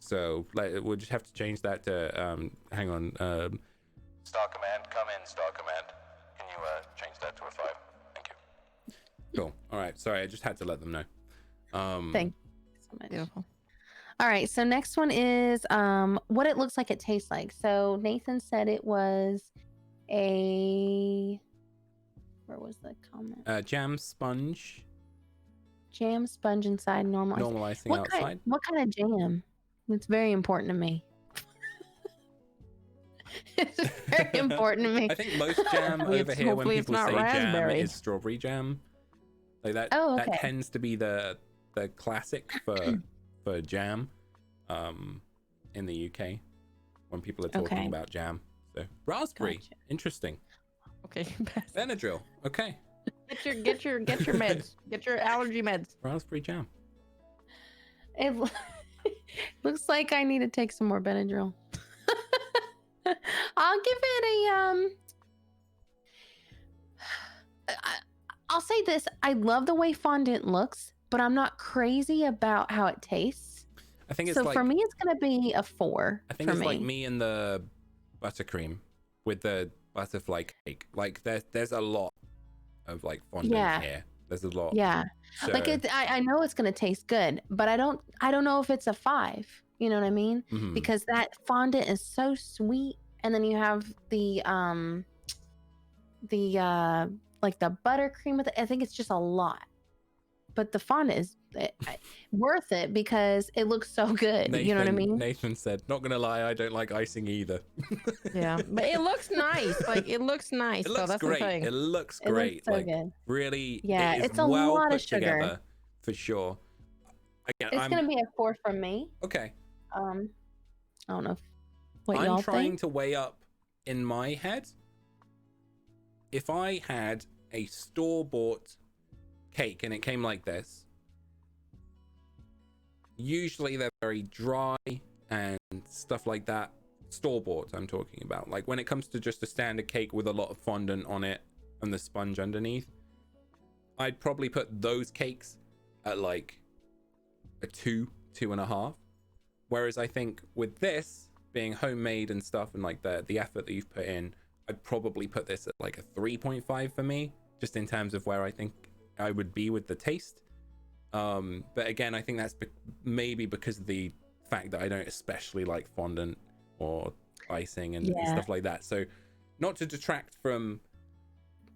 So we'll just have to change that to hang on. Star command, come in, star command. Can you change that to a 5? Thank you. Cool. All right. Sorry, I just had to let them know. Thank you so much. Beautiful. All right, so next one is what it looks like it tastes like. So Nathan said it was where was the comment? Jam sponge. Jam sponge inside, normal ice. Normal icing outside. What kind of jam? It's very important to me. It's very important to me. I think most jam over here, when hopefully it's people not say jam, raspberries. is strawberry jam. Like that. Oh, okay. That tends to be the classic for jam, in the UK when people are talking Okay. about jam. So raspberry, Gotcha. Interesting. Okay. Benadryl, okay. Get your meds. Get your allergy meds. Raspberry jam. It looks like I need to take some more Benadryl. I'll give it I'll say this. I love the way fondant looks, but I'm not crazy about how it tastes. I think it's So like for me, it's going to be a 4. I think for it's me. like me and the buttercream with the butterfly cake. Like there's a lot of like fondant Yeah. here. There's a lot. Yeah. So, Like I know it's going to taste good, but I don't know if it's a 5. You know what I mean? mhm. Because that fondant is so sweet, and then you have the like the buttercream with it. I think it's just a lot, but the fondant is worth it because it looks so good. You know what I mean? Nathan said, "Not gonna lie, I don't like icing either." Yeah, but it looks nice. Like it looks nice. It so looks that's great. The thing. It looks It great. looks so like good. really, Yeah, it is it's a well lot put of sugar. together for sure. Again, It's gonna be a 4 from me. okay. I don't know what I'm y'all trying think. to weigh up in my head. If I had a store-bought cake and it came like this, usually they're very dry and stuff like that. Store-bought, I'm talking about. Like when it comes to just a standard cake with a lot of fondant on it and the sponge underneath, I'd probably put those cakes at like a 2.5. Whereas I think with this being homemade and stuff and like the effort that you've put in, I'd probably put this at like a 3.5 for me, just in terms of where I think I would be with the taste. But again, I think that's maybe because of the fact that I don't especially like fondant or icing and stuff like that. So not to detract from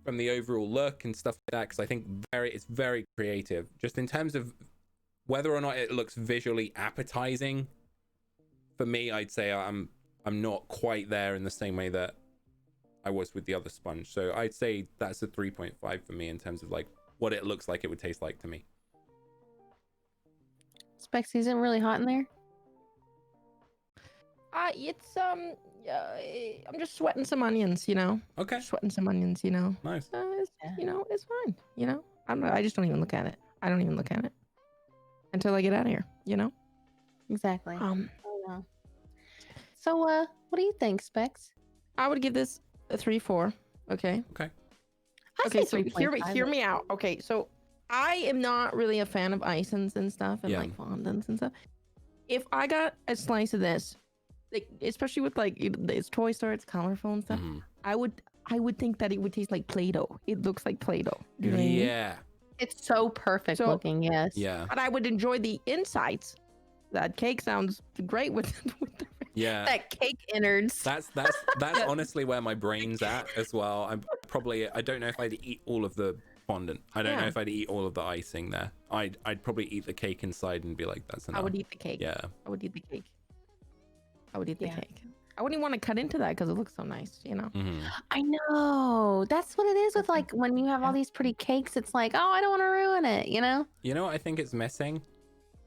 the overall look and stuff like that, because I think it's very creative. Just in terms of whether or not it looks visually appetizing, for me, I'd say I'm not quite there in the same way that I was with the other sponge. So I'd say that's a 3.5 for me in terms of like what it looks like it would taste like to me. Spexy, isn't really hot in there? It's I'm just sweating some onions, you know. Okay. Sweating some onions, you know. Nice. It's, you know, it's fine. You know, I just don't even look at it. I don't even look at it until I get out of here. You know. Exactly. Oh no. So, what do you think, Specs? I would give this a 3-4. Okay. Okay. Okay. So hear me out. Okay. So I am not really a fan of icings and stuff and like fondants and stuff. If I got a slice of this, like especially with like it's toy store, it's colorful and stuff, I would think that it would taste like Play-Doh. It looks like Play-Doh. You know what I mean? Yeah. It's so perfect looking. Yes. Yeah. But I would enjoy the insides. That cake sounds great with the Yeah. That cake innards. That's honestly where my brain's at as well. I don't know if I'd eat all of the fondant. I don't know if I'd eat all of the icing there. I'd probably eat the cake inside and be like, that's enough. I would eat the cake. Yeah. I would eat the cake. I would eat the cake. I wouldn't want to cut into that because it looks so nice, you know. I know. That's what it is with like when you have all these pretty cakes. It's like, oh, I don't want to ruin it, you know. You know what I think it's missing?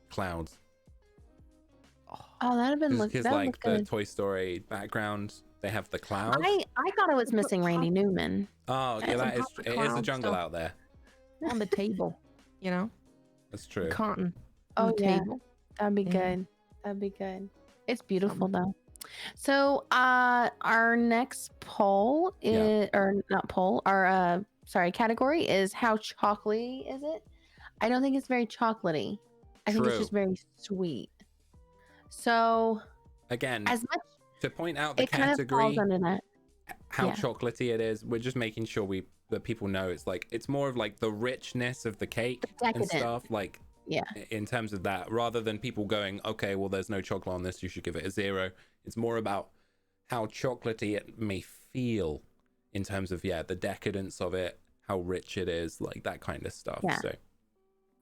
Clouds. Oh, that'd have been Because like the Toy Story background, they have the clouds. I thought it was missing Randy Newman. Oh, yeah, it is a jungle out there. On the table, you know. That's true. Cotton. Oh yeah, table. that'd be good. That'd be good. It's beautiful though. So, our next poll is, or not poll, our category is how chocolatey is it? I don't think it's very chocolatey. I think it's just very sweet. So again, as much to point out the it kind of category, falls under that. how chocolatey it is, we're just making sure that people know it's more of like the richness of the cake and stuff, like in terms of that, rather than people going, okay, well, there's no chocolate on this, you should give it a 0. It's more about how chocolatey it may feel in terms of the decadence of it, how rich it is, like that kind of stuff. So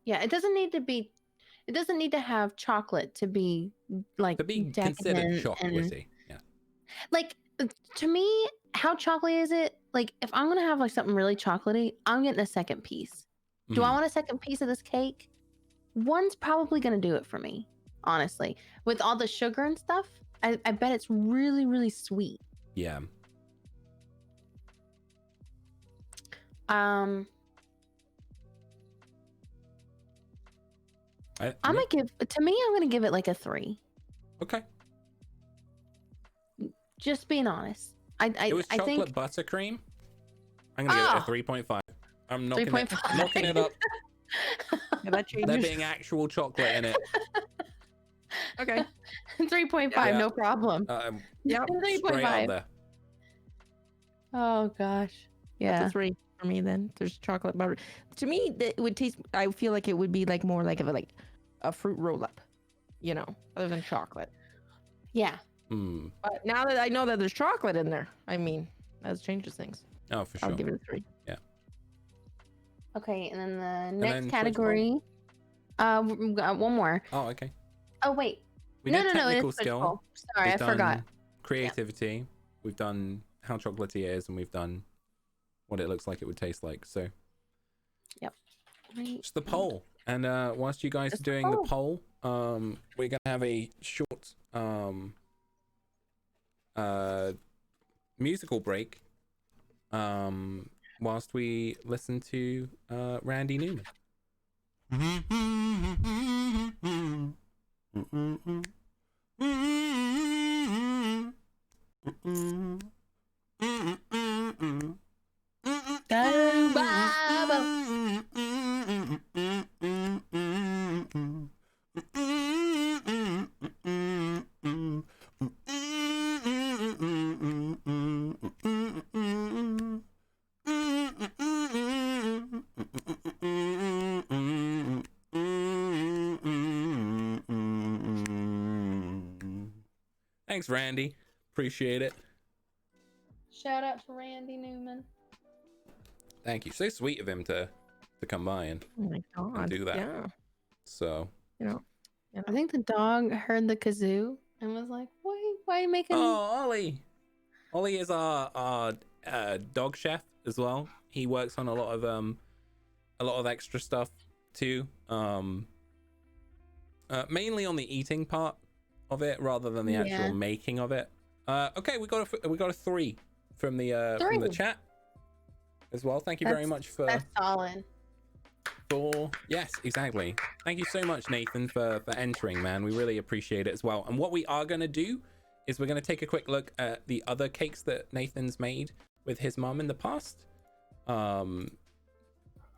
it doesn't need to have chocolate to be like considered chocolatey. Like to me, how chocolatey is it? Like if I'm gonna have like something really chocolatey, I'm getting a second piece. Do I want a second piece of this cake? One's probably gonna do it for me, honestly. With all the sugar and stuff, I bet it's really, really sweet. Yeah. I'm gonna give it like a 3. Okay. Just being honest. It was chocolate buttercream. I'm gonna give it a 3.5. I'm knocking it up. There being actual chocolate in it. Okay. 3.5, no problem. Yeah, 3.5. Oh gosh. Yeah. That's a 3 for me then. There's chocolate butter. To me, it would taste, I feel like it would be like more like a fruit roll up, you know, other than chocolate. Yeah. But now that I know that there's chocolate in there, I mean, that changes things. Oh, for sure. I'll give it a 3. Yeah. Okay, and then the next category. We got one more. Oh, okay. Oh wait. We did technical it is skill. Sorry, I forgot. Creativity. Yeah. We've done how chocolatey it is, and we've done what it looks like it would taste like. So. Yep. It's the poll, and whilst you guys are doing the poll, we're gonna have a short musical break whilst we listen to Randy Newman. Thanks, Randy. Appreciate it. Shout out to Randy Newman. Thank you. So sweet of him to come by and do that. Yeah. So, you know, I think the dog heard the kazoo and was like, why are you making... Oh, Ollie. Ollie is our dog chef as well. He works on a lot of extra stuff too. Mainly on the eating part. of it rather than the actual Yeah. making of it. Okay, we got a 3 from the chat as well. Thank you very much for That's solid. yes, exactly. Thank you so much, Nathan, for entering, man. We really appreciate it as well. And what we are going to do is we're going to take a quick look at the other cakes that Nathan's made with his mom in the past,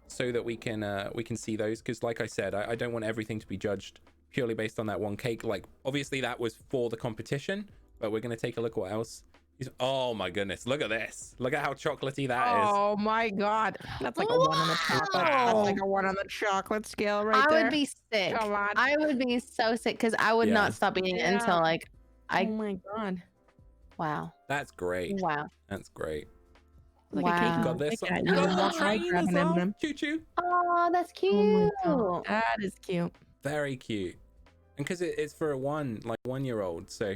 so that we can see those, because like I said, I don't want everything to be judged purely based on that one cake. Like, obviously that was for the competition, but we're going to take a look what else. Oh my goodness, look at this. Look at how chocolatey that is. Oh my god. That's like a 1 on the chocolate. That's like a 1 on the chocolate scale right I there. would be sick. Come on. I would be so sick because I would Yeah. not stop eating it until like Oh my god. wow. That's great. Wow. That's great. Like Wow. a cake. Got this. Like We got a little walk right, train grab as an well. M&M. Choo choo. Oh, that's cute. Oh my god. That is cute. Very cute. And because it's for a 1-year-old, so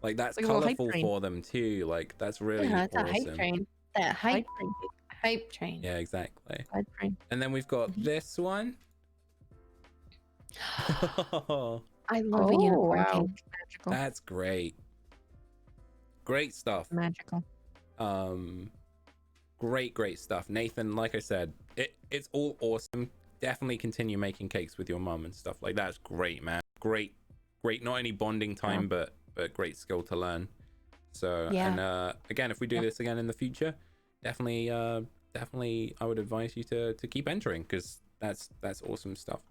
like that's Like a little hype colorful train. for them too. Like that's really Yeah, it's a awesome. hype train. That hype train. hype train. Yeah, exactly. Hype train. And then we've got this one. I love a unicorn wow. cake. Magical. That's great. Great stuff. Magical. Great stuff. Nathan, like I said, it's all awesome. Definitely continue making cakes with your mum and stuff like that. It's great, man. Great. Not only bonding time, but great skill to learn. So Yeah. and again, if we do this again in the future, definitely I would advise you to keep entering, because that's awesome stuff.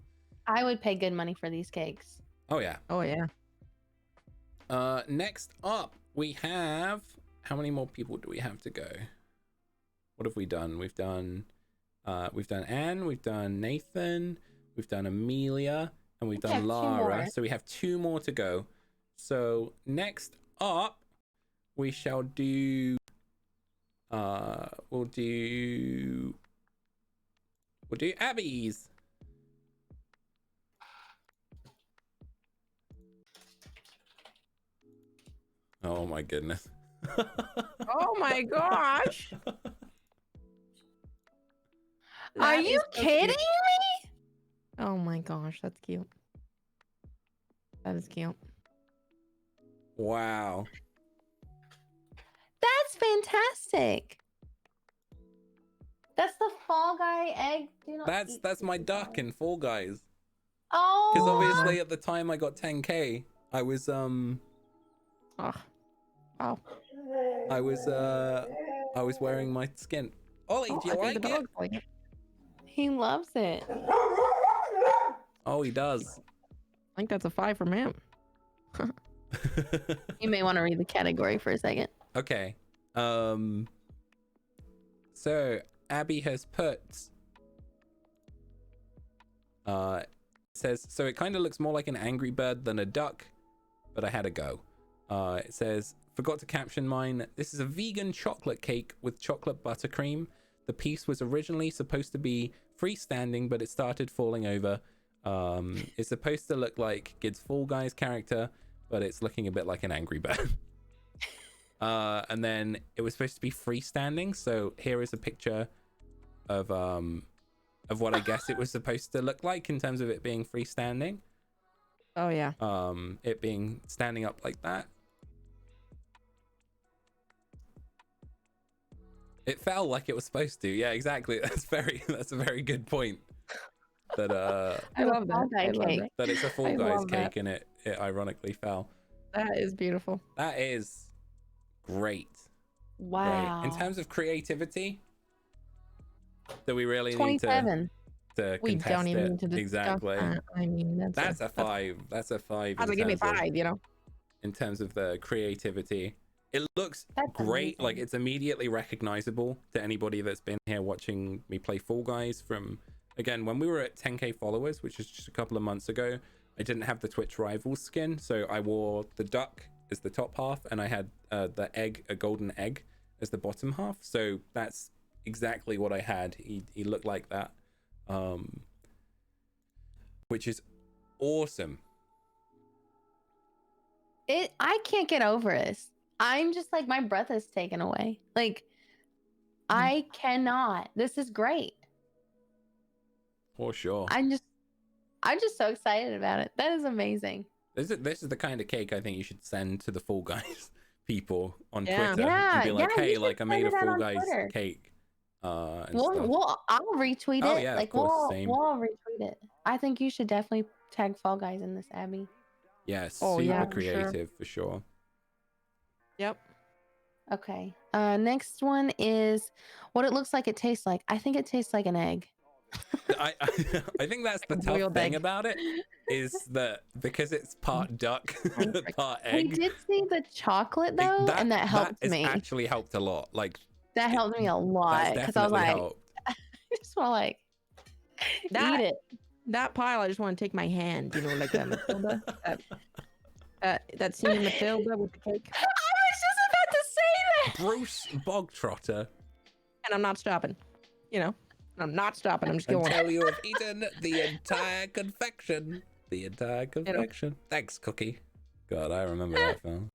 I would pay good money for these cakes. Oh yeah. Oh yeah. Next up we have, how many more people do we have to go? What have we done? We've done Anne, we've done Nathan, we've done Amelia, and we've We have done 2 Lara. more. So we have 2 more to go. So next up we shall do we'll do Abby's. Oh my goodness. Oh my gosh. Are That you is so kidding cute. me? Oh my gosh, that's cute. That is cute. Wow. That's fantastic. That's the Fall Guy egg. Do not eat That's my Fall duck Guy. in Fall Guys. Oh. Because obviously at the time I got 10k, I was Oh. Oh. I was wearing my skin. Ollie, do you I think like the it? dog's like it. He loves it. Oh, he does. I think that's a 5 from him. You may want to read the category for a second. Okay. So Abby has put says, so it kind of looks more like an angry bird than a duck, but I had a go. It says, forgot to caption mine. This is a vegan chocolate cake with chocolate buttercream. The piece was originally supposed to be freestanding, but it started falling over. It's supposed to look like Gid's Fall Guys character, but it's looking a bit like an angry bird. And then it was supposed to be freestanding. So here is a picture of what I guess it was supposed to look like in terms of it being freestanding. Oh yeah. It being standing up like that. It fell like it was supposed to. Yeah, exactly. That's a very good point. That I love Fall that. Guy I love cake. that. that it's a Fall I Guys love cake that. and it ironically fell. That is beautiful. That is great. Wow. Great. In terms of creativity, do we really need to 27. We contest don't even it? need to discuss Exactly. that. I mean, That's a 5. That's a 5. I'd in give me terms of- 5, you know. in terms of the creativity. It looks That's great. Like amazing. it's immediately recognizable to anybody that's been here watching me play Fall Guys. From, again, when we were at 10k followers, which is just a couple of months ago, I didn't have the Twitch Rivals skin, so I wore the duck as the top half, and I had the egg, a golden egg, as the bottom half. So that's exactly what I had. He looked like that, which is awesome. I can't get over this. I'm just like, my breath is taken away. Like, I cannot. This is great. For sure. I'm just so excited about it. That is amazing. This is the kind of cake I think you should send to the Fall Guys people on Yeah. Twitter and be like, you hey, should like I made a send it out Fall on Guys Twitter. cake. And stuff. I'll retweet Oh, it. yeah, of Like course, same. we'll all retweet it. I think you should definitely tag Fall Guys in this, Abby. Yeah, Oh, super yeah, for sure. creative for sure. Yep. Okay. Next one is what it looks like it tastes like. I think it tastes like an egg. I think that's the Like a tough boiled thing egg. about it is that because it's part duck, part We egg. did see the chocolate though, and that helped has me. actually helped a lot. Like That helped me a lot that's because I was definitely like, helped. I just want to like That- eat it. That pile, I just want to take my hand, you know, like Matilda. That scene in Matilda with the cake. I was just about to say that. Bruce Bogtrotter, And I'm not stopping. You know, I'm not stopping. I'm just going. until you have eaten the entire confection. The entire confection. Thanks, Cookie. God, I remember that film.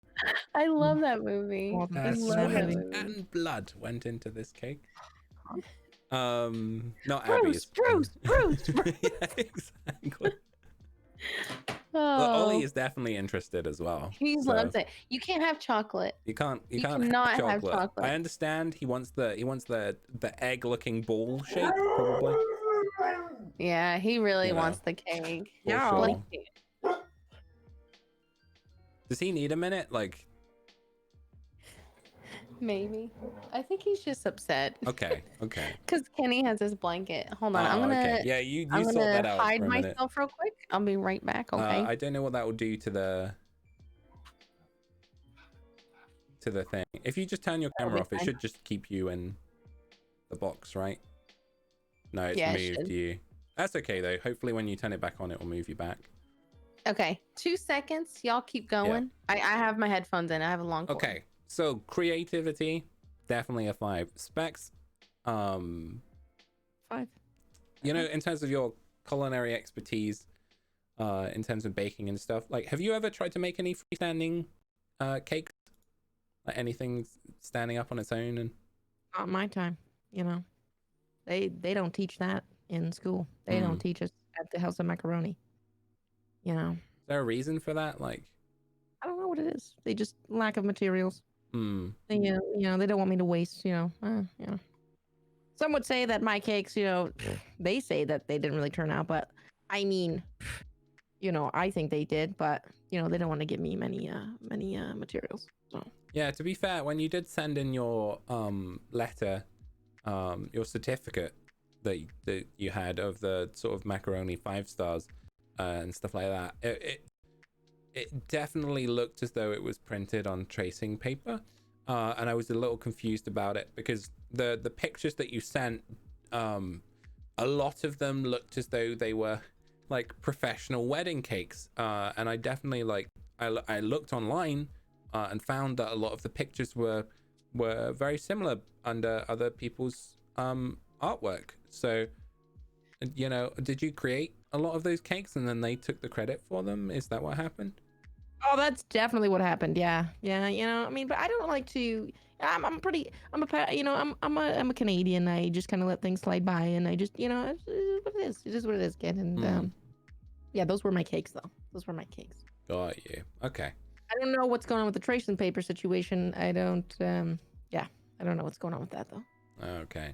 I love that movie. Oh, I that's love that Sweat movie. and blood went into this cake. Not Bruce, Abby's. Bruce. Yeah, exactly. Oh, Ollie is definitely interested as well. he so loves it. You can't have chocolate. You can't. You You can't cannot have have chocolate. chocolate. I understand. He wants the egg-looking ball shape, probably. Yeah, he really You know, wants the cake. For Yeah, sure. Like, Does he need a minute? Like, maybe. I think he's just upset okay. because Kenny has his blanket. Hold on, I'm Oh, gonna. okay. Yeah, you I'm sort gonna that out hide for a minute. myself real quick. I'll be right back. Okay. I don't know what that will do to the thing. If you just turn your That'll camera be off, it fine. should just keep you in the box, right? No, it's Yeah, it moved should. you. That's okay though. Hopefully, when you turn it back on, it will move you back. Okay. 2 seconds. Y'all keep going. I have my headphones in. I have a long cord. Okay, so creativity, definitely a 5. Specs, 5. you know, in terms of your culinary expertise, in terms of baking and stuff, like, have you ever tried to make any freestanding cakes? Like anything standing up on its own? And Not my time. You know, they don't teach that in school. They don't teach us at the House of Macaroni. You know, is there a reason for that? Like, I don't know what it is. They just lack of materials. hmm. They, you know, they don't want me to waste. You know. Some would say that my cakes, you know, they say that they didn't really turn out, but I mean, you know, I think they did, but you know, they don't want to give me many materials. So Yeah, to be fair, when you did send in your letter, your certificate that you had of the sort of macaroni 5 stars and stuff like that, it definitely looked as though it was printed on tracing paper, and I was a little confused about it because the pictures that you sent, a lot of them looked as though they were like professional wedding cakes, and I definitely like I looked online and found that a lot of the pictures were very similar under other people's artwork. So, you know, did you create a lot of those cakes and then they took the credit for them? Is that what happened? oh, that's definitely what happened. Yeah. You know, I mean, but I don't like to. I'm a Canadian. I just kind of let things slide by, and I just, you know, it's what it is. It is what it is, kid. And yeah, those were my cakes, though. Those were my cakes. Got you. Okay. I don't know what's going on with the tracing paper situation. I don't. Yeah, I don't know what's going on with that, though. Okay.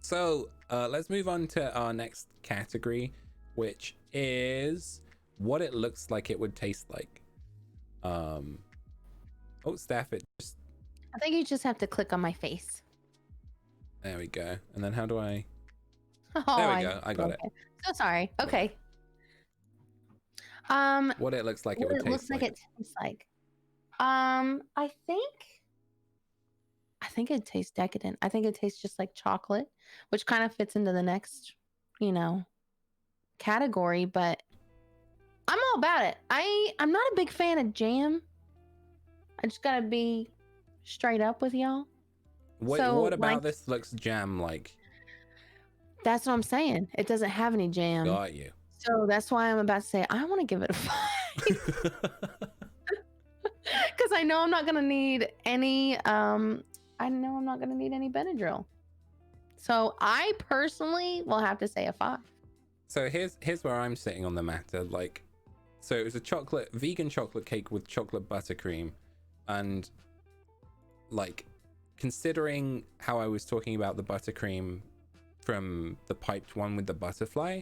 So let's move on to our next category, which is what it looks like it would taste like. Oh, Steph, it just, I think you just have to click on my face. there we go. And then how do I? Oh, There we go. I got it. So sorry. Okay. What it looks like it What would it taste looks like like. it tastes like. I think it tastes decadent. I think it tastes just like chocolate, which kind of fits into the next, you know, category, but I'm all about it. I'm not a big fan of jam. I just gotta be straight up with y'all. What so, about like- this looks jam like? That's what I'm saying. It doesn't have any jam. Got you. So that's why I'm about to say I want to give it a 5. Because I know I'm not gonna need any Benadryl. So I personally will have to say a 5. So here's where I'm sitting on the matter. Like, So it was a vegan chocolate cake with chocolate buttercream, and like, considering how I was talking about the buttercream from the piped one with the butterfly,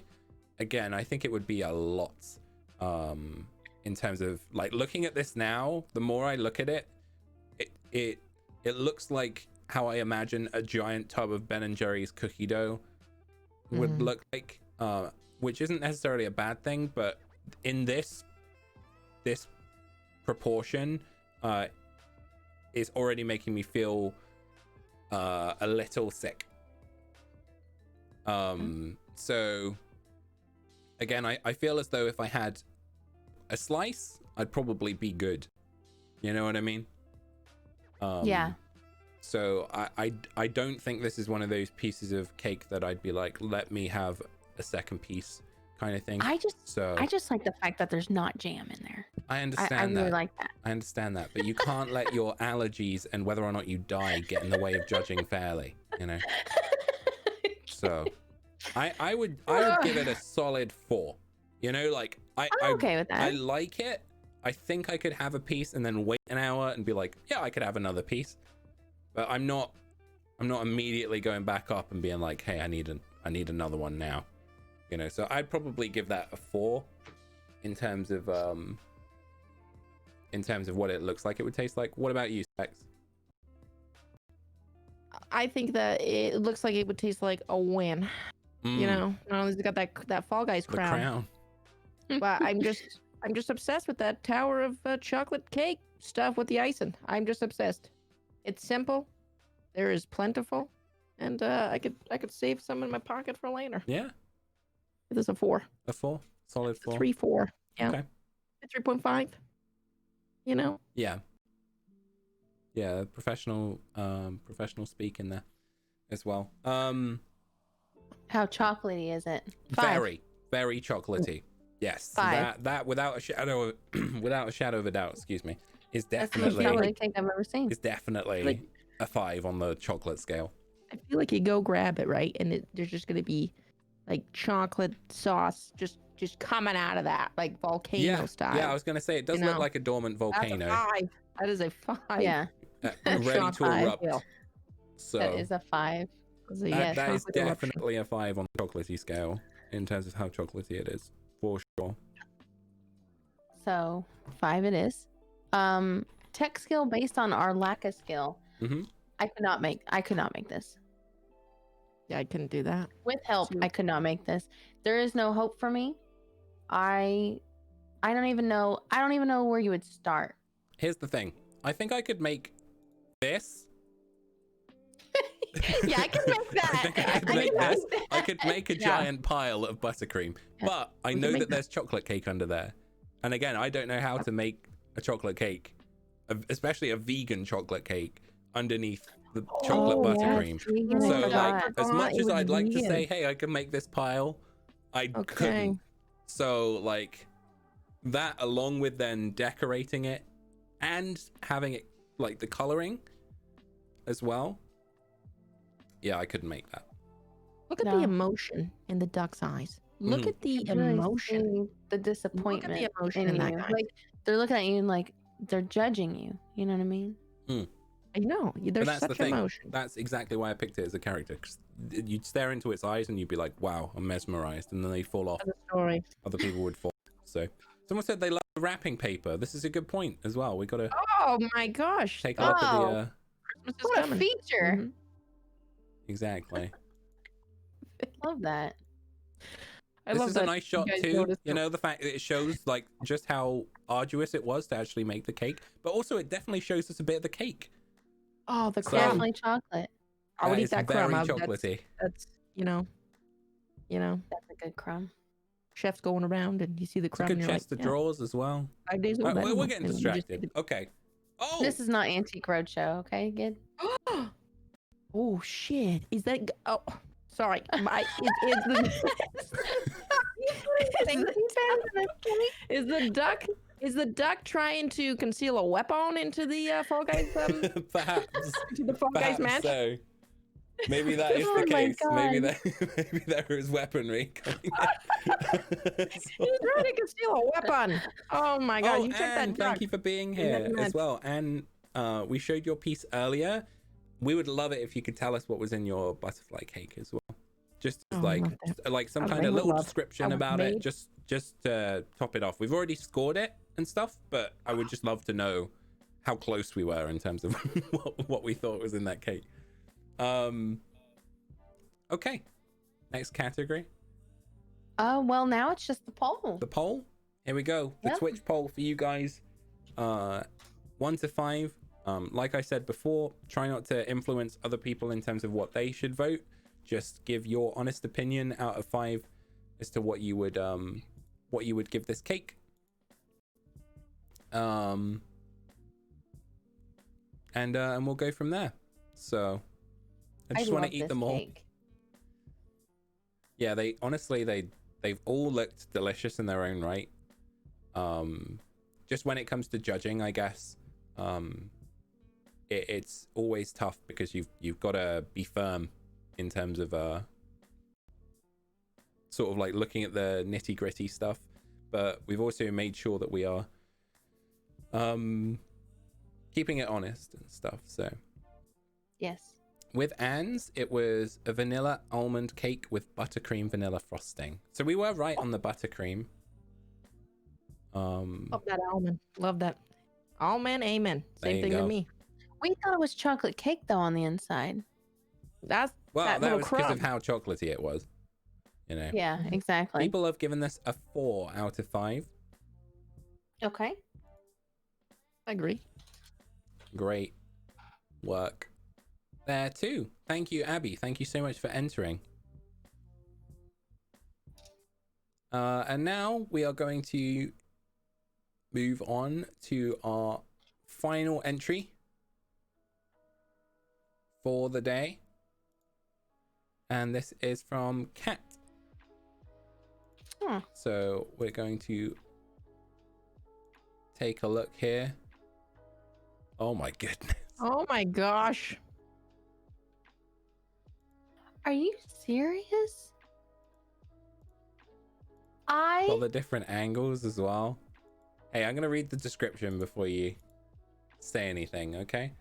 again, I think it would be a lot in terms of like looking at this now. The more I look at it, it looks like how I imagine a giant tub of Ben and Jerry's cookie dough would look like, which isn't necessarily a bad thing, but in this proportion is already making me feel a little sick. So again, I feel as though if I had a slice, I'd probably be good. You know what I mean? Yeah. So I don't think this is one of those pieces of cake that I'd be like, let me have a second piece kind of thing. I just like the fact that there's not jam in there. I understand I really that. like that. I understand that, but you can't let your allergies and whether or not you die get in the way of judging fairly, you know? So I would give it a solid 4. You know, like I'm okay with that. I like it. I think I could have a piece and then wait an hour and be like, yeah, I could have another piece. But I'm not immediately going back up and being like, hey, I need another one now. You know, so I'd probably give that a 4 in terms of what it looks like it would taste like. What about you, Specz? I think that it looks like it would taste like a win. You know, not only has it got that Fall Guys the crown, crown. but I'm just obsessed with that tower of chocolate cake stuff with the icing. I'm just obsessed. It's simple, there is plentiful, and I could save some in my pocket for later. Yeah. It is a 4. A 4? Solid 4? 3-4. Yeah. Okay. 3.5. You know. Yeah. Yeah, professional speak in there as well. How chocolatey is it? 5. Very chocolatey. Yes. 5. That without a shadow of a doubt, excuse me, is That's the most definitely chocolate cake I've ever seen. is definitely Like- a 5 on the chocolate scale. I feel like you go grab it, right, and there's just gonna be like chocolate sauce just coming out of that, like volcano style. Yeah, I was gonna say it does You look know? like a dormant volcano. That's a 5. That is a 5. Yeah, Ready to Chocolate. erupt. Yeah. So that is a 5. So, yeah, that is chocolate eruption. definitely a 5 on the chocolatey scale in terms of how chocolatey it is, for sure. So 5 it is. Tech skill based on our lack of skill. Mhm. I could not make this. Yeah, I couldn't do that. With help, So- I could not make this. There is no hope for me. I don't even know where you would start. Here's the thing. I think I could make this. Yeah, I can make that. I think I could I make can this. make I could make a Yeah. giant pile of buttercream, Yeah. but I We can know make that that. there's chocolate cake under there. And again, I don't know how to make a chocolate cake, especially a vegan chocolate cake underneath the chocolate Oh, buttercream. yes, vegan, So I like, forgot. as much it as would I'd like to be say, it. hey, I can make this pile, I Okay. couldn't. So like that, along with then decorating it and having it like the coloring as well. Yeah, I couldn't make that. Look at No. the emotion in the duck's eyes. Look Mhm. at the I really emotion. see the disappointment emotion in in that you. guy. Like they're looking at you and like they're judging you. You know what I mean? I know. But There's that's the such thing. emotion. That's exactly why I picked it as a character. 'Cause you'd stare into its eyes and you'd be like, wow, I'm mesmerized. And then they fall off. The story. Other people would fall. So someone said they love the wrapping paper. This is a good point as well. We got to Oh my gosh. take a look at Oh. the... Christmas is What a coming. feature! Mhm. Exactly. Love that. I This love is that a nice shot you guys too. noticed You it. know, the fact that it shows like just how arduous it was to actually make the cake. But also it definitely shows us a bit of the cake. Oh, the So- crumb. Definitely chocolate. I would That eat is that very crumb. chocolatey. That's you know, That's a good crumb. chefs going around and you see the It's a crumb. good and you're chest like, of drawers as well. 5 days old. Right, I don't we're know. getting And you just distracted. eat Okay. Oh, This is not Antique Roadshow, okay, Gid? it. Oh shit! Is that? Oh, sorry. Is the duck trying to conceal a weapon into the Fall Guys perhaps. into the Fall Guys Perhaps match? so. Maybe that is the Oh my case. Maybe God. maybe there is weaponry coming in. He's trying to conceal a weapon. Oh my god, Oh, you check that Anne, truck. thank you for being In that here as match. well. And we showed your piece earlier. We would love it if you could tell us what was in your butterfly cake as well. Just Oh, like love that. some I kind of would little love- I description would about it. made- Just to top it off. We've already scored it and stuff, but I would just love to know how close we were in terms of what we thought was in that cake. Okay. Next category. Well, now it's just the poll. The poll. Here we go. The Yep. Twitch poll for you guys. 1 to 5. Like I said before, try not to influence other people in terms of what they should vote. Just give your honest opinion out of 5 as to what you would give this cake. And we'll go from there. So I just want love to eat this them all. cake. Yeah, they've all looked delicious in their own right. Just when it comes to judging, I guess, it's always tough because you've got to be firm in terms of sort of like looking at the nitty gritty stuff, but we've also made sure that we are keeping it honest and stuff. So Yes. with Anne's, it was a vanilla almond cake with buttercream vanilla frosting. So we were right on the buttercream. Love that almond. Love that. Almond, amen. There Same you thing go. with me. We thought it was chocolate cake though on the inside. That's Well, that that little was because crumb. of how chocolatey it was. You know, Yeah, exactly. people have given this a 4 out of 5. Okay. I agree. Great work there too. Thank you, Abby. Thank you so much for entering. And now we are going to move on to our final entry for the day. And this is from Kat. Huh. So we're going to take a look here. Oh my goodness. Oh my gosh. Are you serious? All the different angles as well. Hey, I'm gonna read the description before you say anything, okay?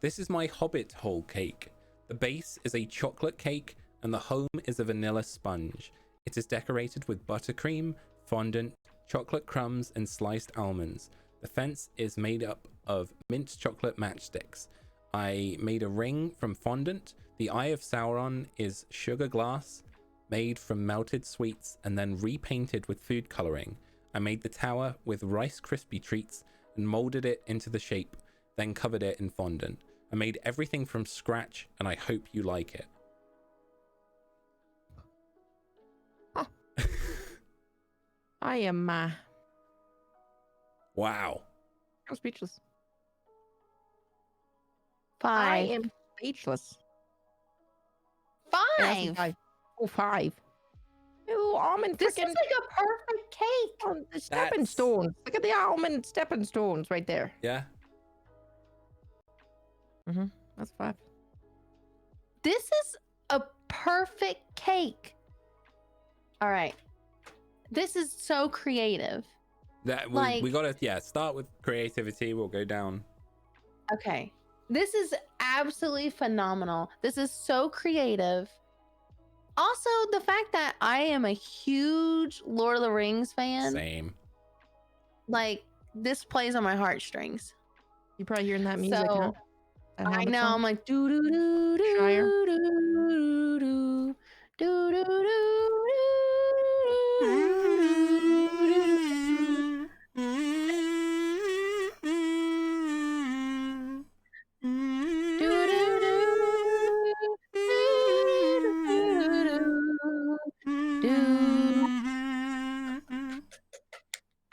This is my Hobbit hole cake. The base is a chocolate cake and the home is a vanilla sponge. It is decorated with buttercream, fondant, chocolate crumbs, and sliced almonds. The fence is made up of mint chocolate matchsticks. I made a ring from fondant. The Eye of Sauron is sugar glass, made from melted sweets and then repainted with food coloring. I made the tower with Rice Krispie treats and molded it into the shape, then covered it in fondant. I made everything from scratch and I hope you like it. I am Wow. I'm speechless. 5. I am speechless. Yeah, that's a 5. 5. Oh, 5. Ooh, almond This is freaking like a perfect cake. the stepping stones. Look at the almond stepping stones right there. Yeah. That's 5. This is a perfect cake. All right. This is so creative. That we Like- gotta start with creativity. We'll go down. Okay. This is absolutely phenomenal. This is so creative. Also, the fact that I am a huge Lord of the Rings fan, Same. like this plays on my heartstrings. You probably hearing that music, huh? So That I Hobbit know song? I'm like do do do do Shire. do do do do do do.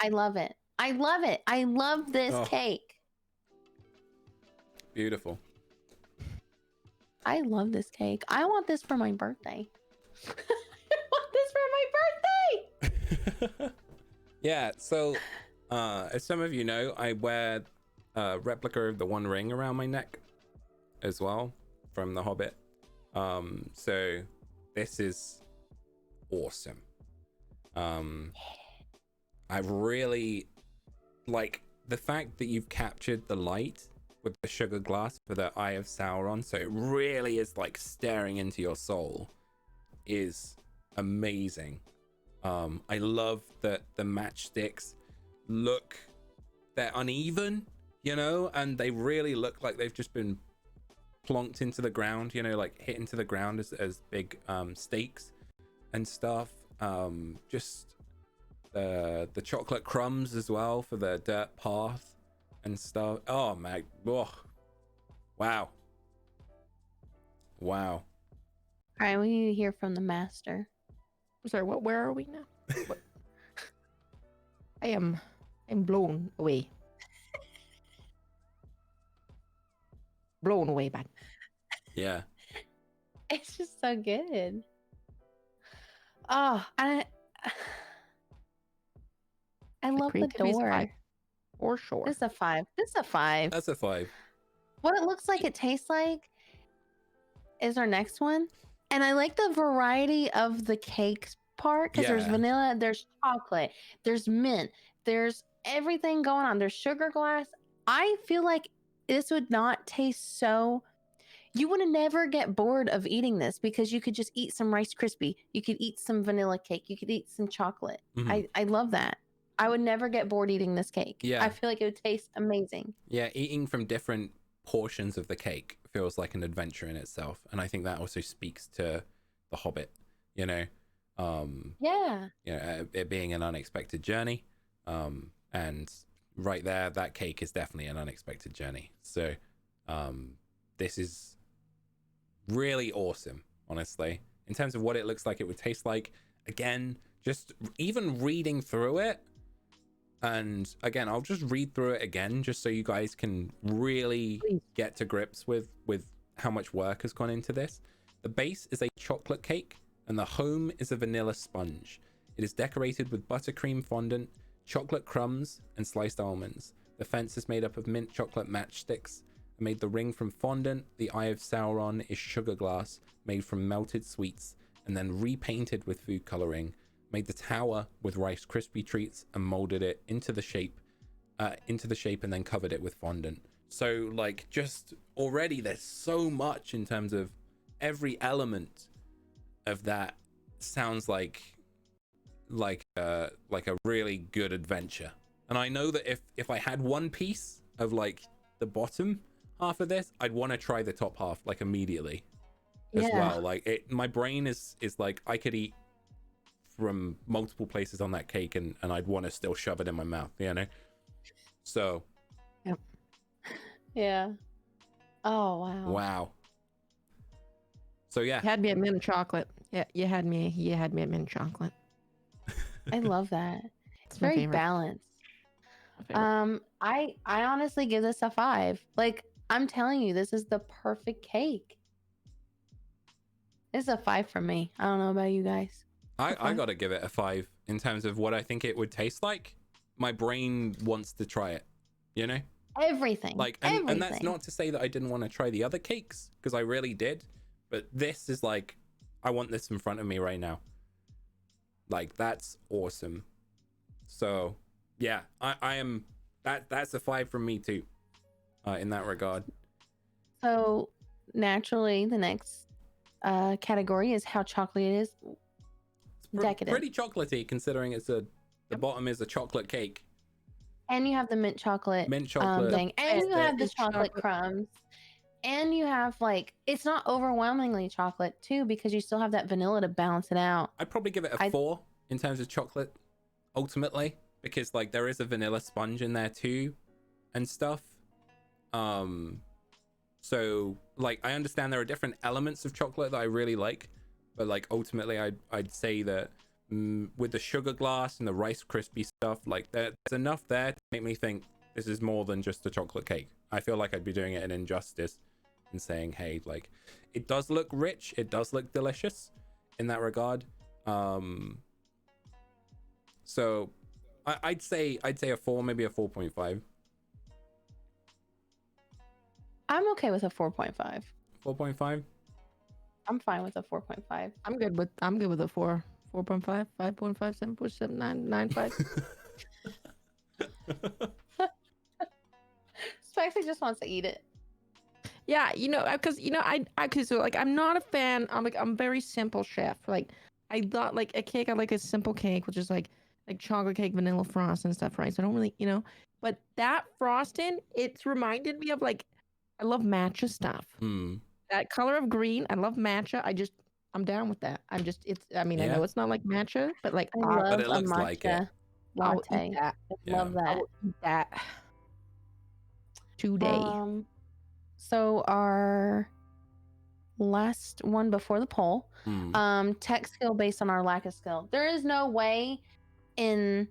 I love it. I love it. I love this Oh. cake. Beautiful. I love this cake. I want this for my birthday. I want this for my birthday. Yeah, so as some of you know, I wear a replica of the One Ring around my neck as well from The Hobbit. So this is awesome. I really like the fact that you've captured the light with the sugar glass for the Eye of Sauron, so it really is like staring into your soul, is amazing. I love that the matchsticks look, they're uneven, you know, and they really look like they've just been plonked into the ground, you know, like hit into the ground as big stakes and stuff. Just the chocolate crumbs as well for the dirt path and stuff. Oh my, oh, wow. All right, we need to hear from the master. I'm sorry, where are we now? What? I'm blown away. Blown away back. Yeah. It's just so good. Oh, I love the creativity's door. 5. For sure. This is a 5. That's a 5. What it looks like, it tastes like, is our next one. And I like the variety of the cakes part, because there's Yeah. vanilla, there's chocolate, there's mint, there's everything going on. There's sugar glass. I feel like this would not taste so. You would never get bored of eating this, because you could just eat some Rice Krispie. You could eat some vanilla cake. You could eat some chocolate. Mhm. I love that. I would never get bored eating this cake. Yeah. I feel like it would taste amazing. Yeah, eating from different portions of the cake feels like an adventure in itself, and I think that also speaks to The Hobbit, you know. Yeah. You know, it being an unexpected journey, and right there, that cake is definitely an unexpected journey. So this is really awesome, honestly, in terms of what it looks like it would taste like. Again, just even reading through it, and again, I'll just read through it again just so you guys can really get to grips with how much work has gone into this. The base is a chocolate cake, and the home is a vanilla sponge. It is decorated with buttercream fondant, chocolate crumbs, and sliced almonds. The fence is made up of mint chocolate matchsticks. I made the ring from fondant. The Eye of Sauron is sugar glass made from melted sweets and then repainted with food coloring. Made the tower with Rice Krispie treats and molded it into the shape and then covered it with fondant. So like, just already there's so much in terms of every element of that. Sounds like a really good adventure. And I know that if I had one piece of like the bottom half of this, I'd want to try the top half like immediately as well. Like my brain is like, I could eat from multiple places on that cake and I'd want to still shove it in my mouth, you know. So Yeah. Oh wow. So yeah, You had me at mint chocolate. Yeah, you had me at mint chocolate. I love that. It's my very favorite. balanced. My favorite. I honestly give this a 5. Like, I'm telling you, this is the perfect cake. It's a 5 for me. I don't know about you guys. I gotta give it a 5 in terms of what I think it would taste like. My brain wants to try it, you know. Everything. Like, and that's not to say that I didn't want to try the other cakes, because I really did, but this is like, I want this in front of me right now. Like, that's awesome. So yeah, I am, that's a 5 from me too, in that regard. So naturally, the next category is how chocolate it is. It's Decadent. pretty chocolatey, considering the bottom is a chocolate cake. And you have the mint chocolate Thing, and you have the It's chocolate chocolate. crumbs, and you have, like, it's not overwhelmingly chocolate too, because you still have that vanilla to balance it out. I'd probably give it a 4 in terms of chocolate, ultimately, because like there is a vanilla sponge in there too and stuff. So like, I understand there are different elements of chocolate that I really like, but like ultimately I'd say that with the sugar glass and the Rice Krispie stuff, like there's enough there to make me think this is more than just a chocolate cake. I feel like I'd be doing it an injustice in saying, hey, like, it does look rich, it does look delicious in that regard. So I'd say a 4, maybe a 4.5. I'm okay with a 4.5. 4.5. I'm fine with a 4.5. I'm good with a 4, 4.5, 5.5, 7.7, 9, 9.5. Spexy just wants to eat it. Yeah, because so like I'm not a fan. I'm very simple chef. Like I thought like a cake. I like a simple cake, which is like chocolate cake, vanilla frost and stuff, right? So I don't really, But that frosting, it's reminded me of like I love matcha stuff. That color of green, I love matcha. I'm down with that. I Yeah. know it's not like matcha, but like I love But it a looks like it. matcha I'll latte. eat that. I love I that. will eat that today. So our last one before the poll, tech skill based on our lack of skill. There is no way in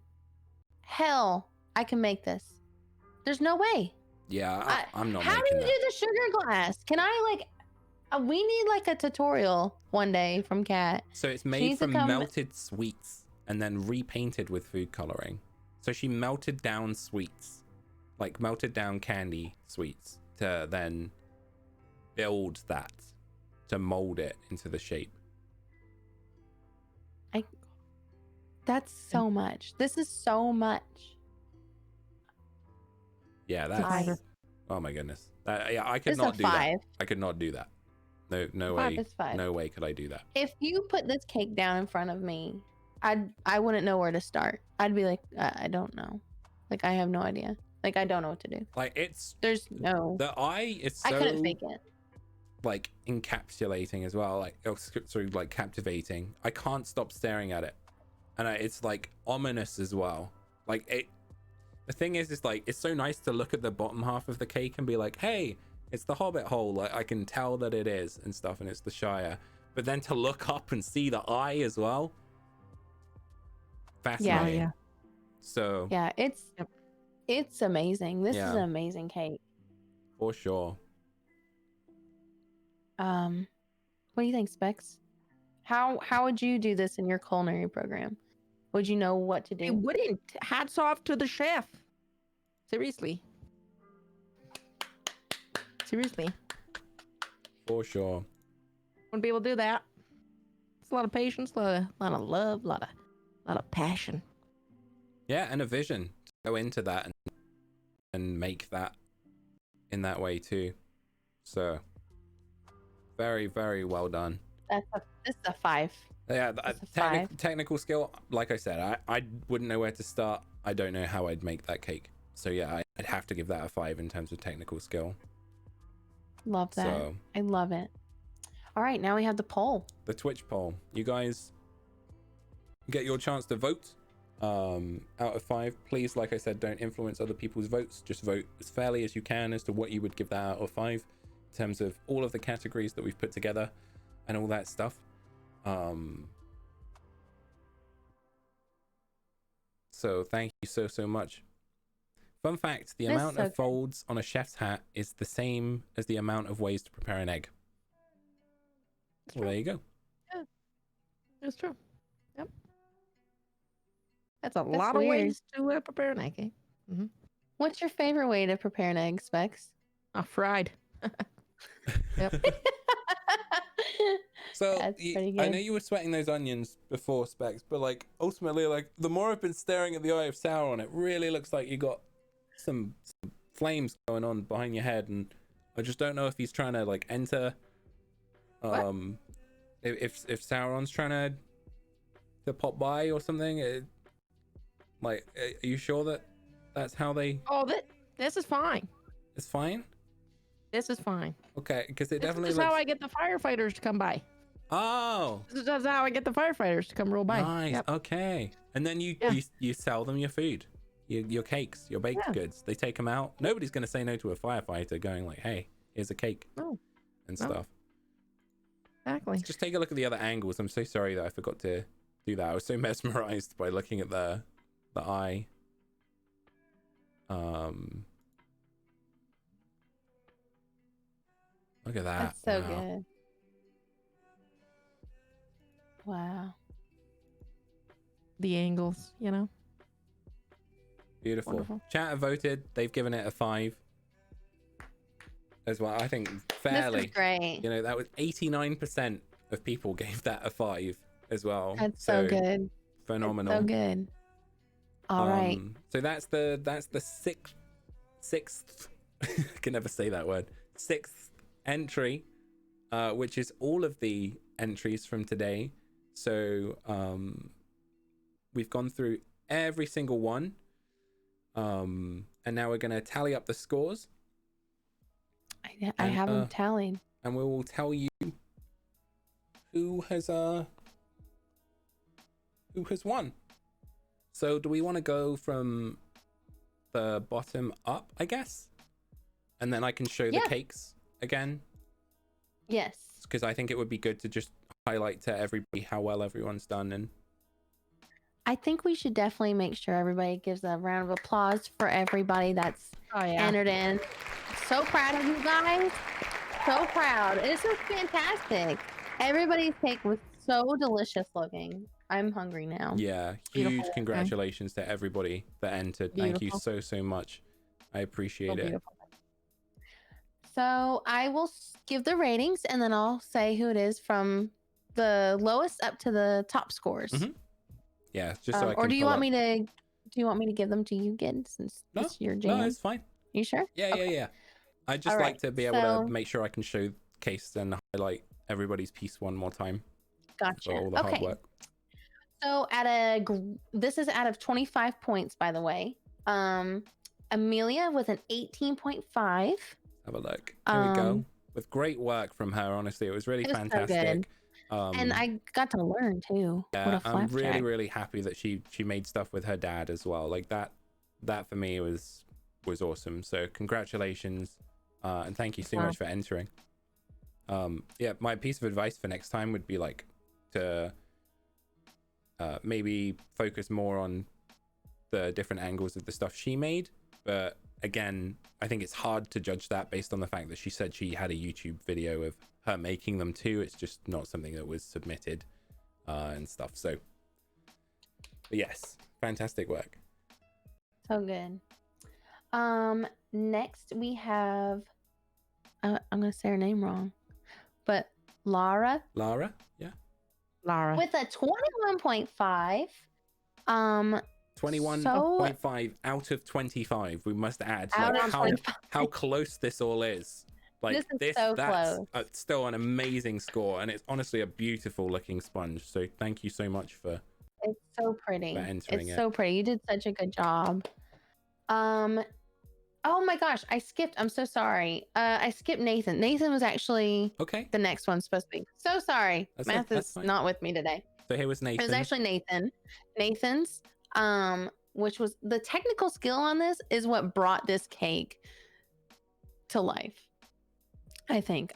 hell I can make this. There's no way. Yeah, I'm not how making do you that. do the sugar glass? Can I we need like a tutorial one day from Kat. So it's She made needs to from come- melted sweets and then repainted with food coloring. So she melted down sweets, like melted down candy sweets, to then build that, to mold it into the shape. That's so much. This is so much. Yeah, Five. that's. Oh my goodness. I could It's not a do that. 5. I could not do that. No Five way. is 5. No way could I do that. If you put this cake down in front of me, I wouldn't know where to start. I'd be like, I don't know. Like I have no idea. Like I don't know what to do. Like it's There's no. the eye is so I couldn't fake it. like encapsulating as well, like sorry, like captivating. I can't stop staring at it, and it's like ominous as well. Like it. The thing is, it's like it's so nice to look at the bottom half of the cake and be like, hey, it's the Hobbit hole. Like I can tell that it is and stuff, and it's the Shire. But then to look up and see the eye as well, fascinating. Yeah. So Yeah, it's amazing. This is Yeah. an amazing cake. for sure. What do you think, Specs? How would you do this in your culinary program? Would you know what to I do? wouldn't. Hats off to the chef. Seriously. For sure. Wouldn't be able to do that. It's a lot of patience, a lot of love, a lot of passion. Yeah, and a vision to go into that and make that in that way too. So very, very well done. This is a 5. Yeah, That's a 5. technical skill, like I said, I wouldn't know where to start. I don't know how I'd make that cake. So yeah, I'd have to give that a 5 in terms of technical skill. Love that. So I love it. All right, now we have the poll. the Twitch poll. You guys get your chance to vote. Out of 5, please, like I said, don't influence other people's votes. Just vote as fairly as you can as to what you would give that out of 5 in terms of all of the categories that we've put together and all that stuff. So thank you so much. Fun fact, the This amount so of good. folds on a chef's hat is the same as the amount of ways to prepare an egg. Well, there you go. It's true. Yep. That's a lot of weird. ways to prepare an egg. Eh? What's your favorite way to prepare an egg, Specs? Fried. Yep. So That's pretty I good. know you were sweating those onions before, Specs, but like ultimately, like the more I've been staring at the Eye of Sauron, it really looks like you got some flames going on behind your head, and I just don't know if he's trying to like enter. What? If Sauron's trying to pop by or something, like, are you sure that that's how they? Oh, this is fine. It's fine. This is fine. Okay, because it This definitely is looks. how I get the firefighters to come by. Oh, This is how I get the firefighters to come roll by. nice. Yep. Okay, and then you sell them your food, your cakes, your baked Yeah. goods. They take them out. Nobody's gonna say no to a firefighter going like, "Hey, here's a cake," No. and No. stuff. Exactly. Just take a look at the other angles. I'm so sorry that I forgot to do that. I was so mesmerized by looking at the eye. Look at that. That's so Wow. good. Wow. The angles, Beautiful. Wonderful. Chat have voted. They've given it a 5 as well. I think This fairly. is great. You know, that was 89% of people gave that a 5 as well. That's so good. Phenomenal. So good. All right. So that's the sixth I can never say that word. 6th entry, which is all of the entries from today. So we've gone through every single one. And now we're gonna tally up the scores. I have them tallied. And we will tell you who has won. So do we want to go from the bottom up, I guess? And then I can show the cakes again? Yes. Because I think it would be good to just highlight to everybody how well everyone's done. And I think we should definitely make sure everybody gives a round of applause for everybody that's entered in. So proud of you guys. So proud. This is fantastic. Everybody's cake was so delicious looking. I'm hungry now. yeah, Beautiful. huge congratulations to everybody that entered. Thank you so much. I appreciate it. Beautiful. So I will give the ratings and then I'll say who it is from the lowest up to the top scores. Mhm. Yeah, just so I can or do you pull want up. me to give them to you, Gid, since it's your jam? No, it's fine. You sure? Yeah, Okay. yeah. I just All like right, to be able so- to make sure I can show case and highlight everybody's piece one more time Gotcha. for all the hard Okay. work. So this is out of 25 points, by the way. Amelia with an 18.5. Have a look. Here we go. Um, With great work from her, honestly, it was really It was so fantastic. good. And I got to learn too. What Yeah, a I'm really, flapjack. really happy that she made stuff with her dad as well. Like that for me was awesome. So congratulations, and thank you so much for entering. Yeah, my piece of advice for next time would be like to maybe focus more on the different angles of the stuff she made. But again, I think it's hard to judge that based on the fact that she said she had a YouTube video of her making them too. It's just not something that was submitted and stuff. So but yes, fantastic work. So good. Next we have I'm gonna say her name wrong, but Lara Lara, yeah, Lara. with a 21.5. 21.5 out of 25. We must add Out like of how 25. how close this all is. Like This is so that's close. still an amazing score, and it's honestly a beautiful looking sponge. So thank you so much for It's so pretty. For entering It's it. so pretty. You did such a good job. Oh my gosh, I skipped. I'm so sorry. I skipped Nathan. Nathan was actually okay. the next one supposed to be. So sorry. Math That's is fine. not with me today. So here was It Nathan. was actually Nathan. Nathan's, which was the technical skill on this is what brought this cake to life. I think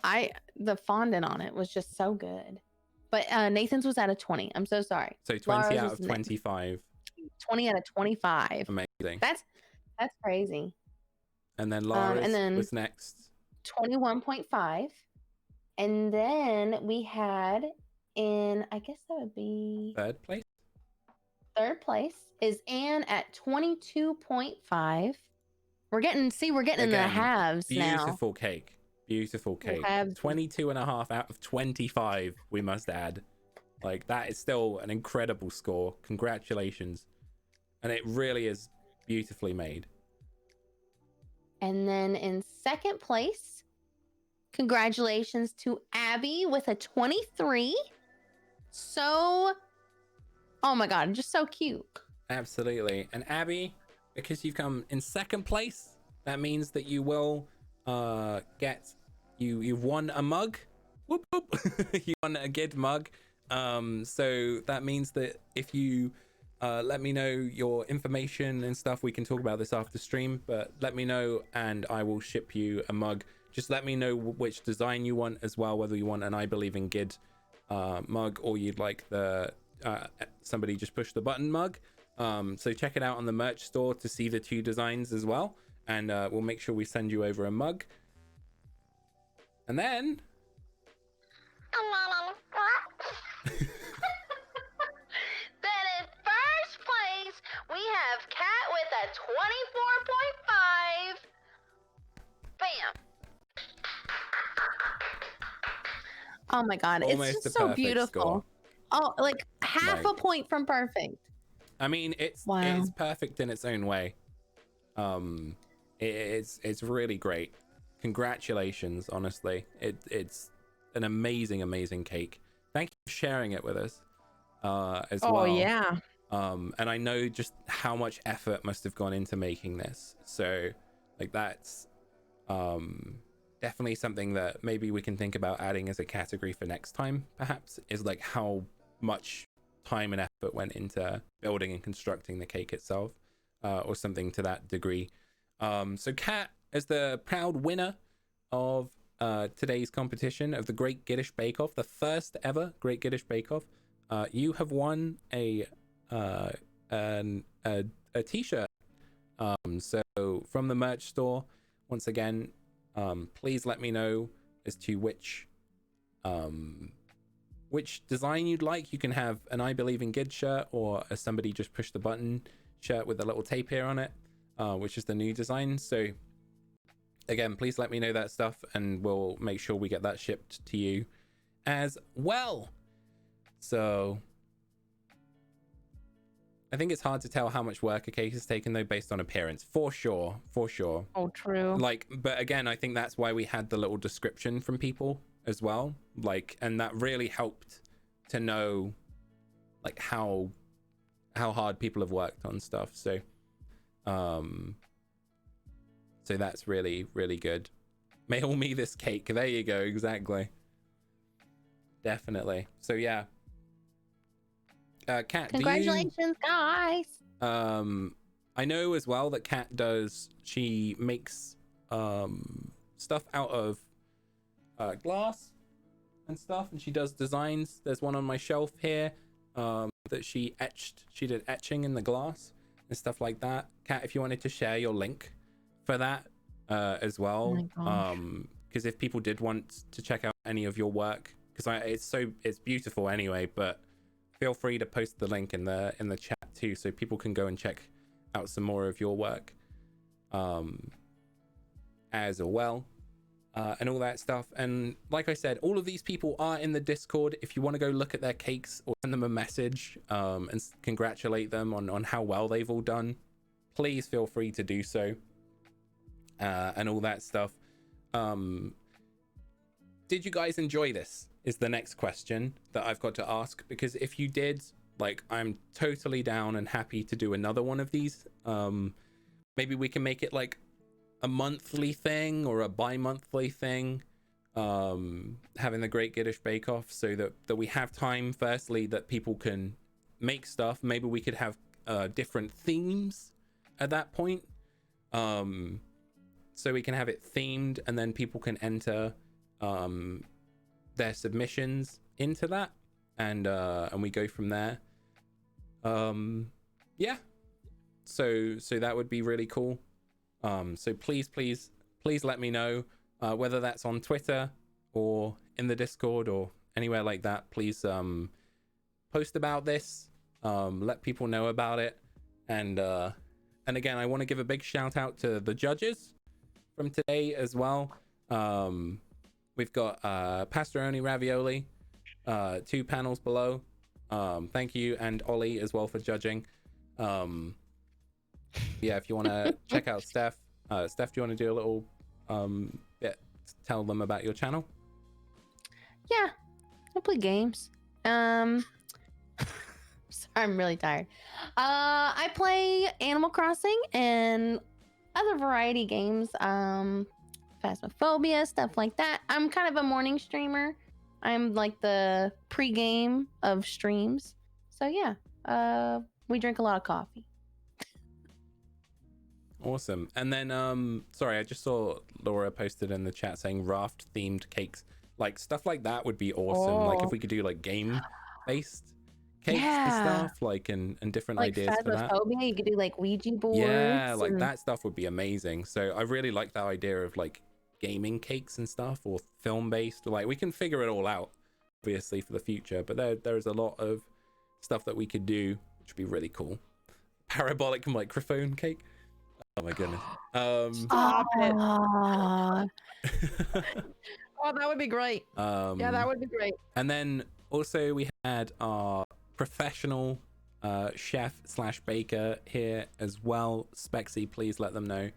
the fondant on it was just so good. But Nathan's was out of 20. I'm so sorry. So 20 Lara's out was of 25. 20 out of 25. Amazing. That's crazy. And then Lara's and then- was next. 21.5. And then we had in, I guess that would be Third place. third place is Anne at 22.5. We're getting in the Again, halves now. Beautiful cake. Beautiful cake. Halves. 22.5 out of 25, we must add. Like, that is still an incredible score. Congratulations. And it really is beautifully made. And then in second place, congratulations to Abby with a 23. So, oh my God, just so cute. Absolutely. And Abby, because you've come in second place, that means that you will you've won a mug. Whoop, whoop. You won a Gid mug. So that means that if you let me know your information and stuff, we can talk about this after stream, but let me know and I will ship you a mug. Just let me know which design you want as well, whether you want an I Believe in Gid mug or you'd like the somebody just push the button mug. So check it out on the merch store to see the two designs as well, and we'll make sure we send you over a mug. And then Then in first place, we have Kat with a 24.5. Bam. Oh my god, it's Almost just a so perfect beautiful. score. Oh, like half a Like- point from perfect. I mean, it's Wow. perfect in its own way. It's really great. Congratulations, honestly. It's an amazing cake. Thank you for sharing it with us as well. Oh yeah. And I know just how much effort must have gone into making this. So like that's definitely something that maybe we can think about adding as a category for next time, perhaps, is like how much time and effort went into building and constructing the cake itself, or something to that degree. So Kat, as the proud winner of today's competition of the Great Giddish Bake Off, the first ever Great Giddish Bake Off, you have won a t-shirt. So from the merch store, once again, please let me know as to which design you'd like. You can have an I Believe in Gid shirt, or a Somebody Just Push the Button shirt with a little tape here on it, which is the new design. So again, please let me know that stuff and we'll make sure we get that shipped to you as well. So I think it's hard to tell how much work a cake has taken though, based on appearance, for sure. Oh, true. Like, but again, I think that's why we had the little description from people as well, like, and that really helped to know like how hard people have worked on stuff. So so that's really good. Mail me this cake. There you go. Exactly. Definitely. So yeah, Kat, Congratulations, guys. I know as well that Kat she makes stuff out of glass and stuff, and she does designs. There's one on my shelf here that she did etching in the glass and stuff like that. Kat, if you wanted to share your link for that as well, because if people did want to check out any of your work, because it's beautiful anyway, but feel free to post the link in the chat too, so people can go and check out some more of your work as well, and all that stuff. And like I said, all of these people are in the Discord. If you want to go look at their cakes or send them a message and congratulate them on how well they've all done, please feel free to do so, and all that stuff. Did you guys enjoy this is the next question that I've got to ask, because if you did, like, I'm totally down and happy to do another one of these. Maybe we can make it like a monthly thing or a bi-monthly thing, having the Great Giddish Bake Off, so that we have time, firstly, that people can make stuff. Maybe we could have different themes at that point, so we can have it themed, and then people can enter their submissions into that, and we go from there. Yeah, so that would be really cool. So please let me know, whether that's on Twitter or in the Discord or anywhere like that. Please post about this, let people know about it, and again, I want to give a big shout out to the judges from today as well. We've got PastaroniRavioli, 2 panels below. Thank you, and Ollie as well for judging. Yeah, if you want to check out Steph, do you want to do a little bit, tell them about your channel? Yeah, I play games. Sorry, I'm really tired. I play Animal Crossing and other variety games. Phasmophobia, stuff like that. I'm kind of a morning streamer. I'm like the pre-game of streams. So yeah, we drink a lot of coffee. Awesome. And then sorry, I just saw Laura posted in the chat saying raft themed cakes. Like stuff like that would be awesome. Like if we could do like game based cakes and stuff, like and different like ideas for that. Phasmophobia, you could do like Ouija boards. Yeah, like that stuff would be amazing. So I really like that idea of like gaming cakes and stuff, or film based. Like we can figure it all out obviously for the future, but there's a lot of stuff that we could do which would be really cool. Parabolic microphone cake. Oh my goodness. Stop it. Oh, that would be great. Yeah, that would be great. And then also we had our professional chef / baker here as well. Speczii, please let them know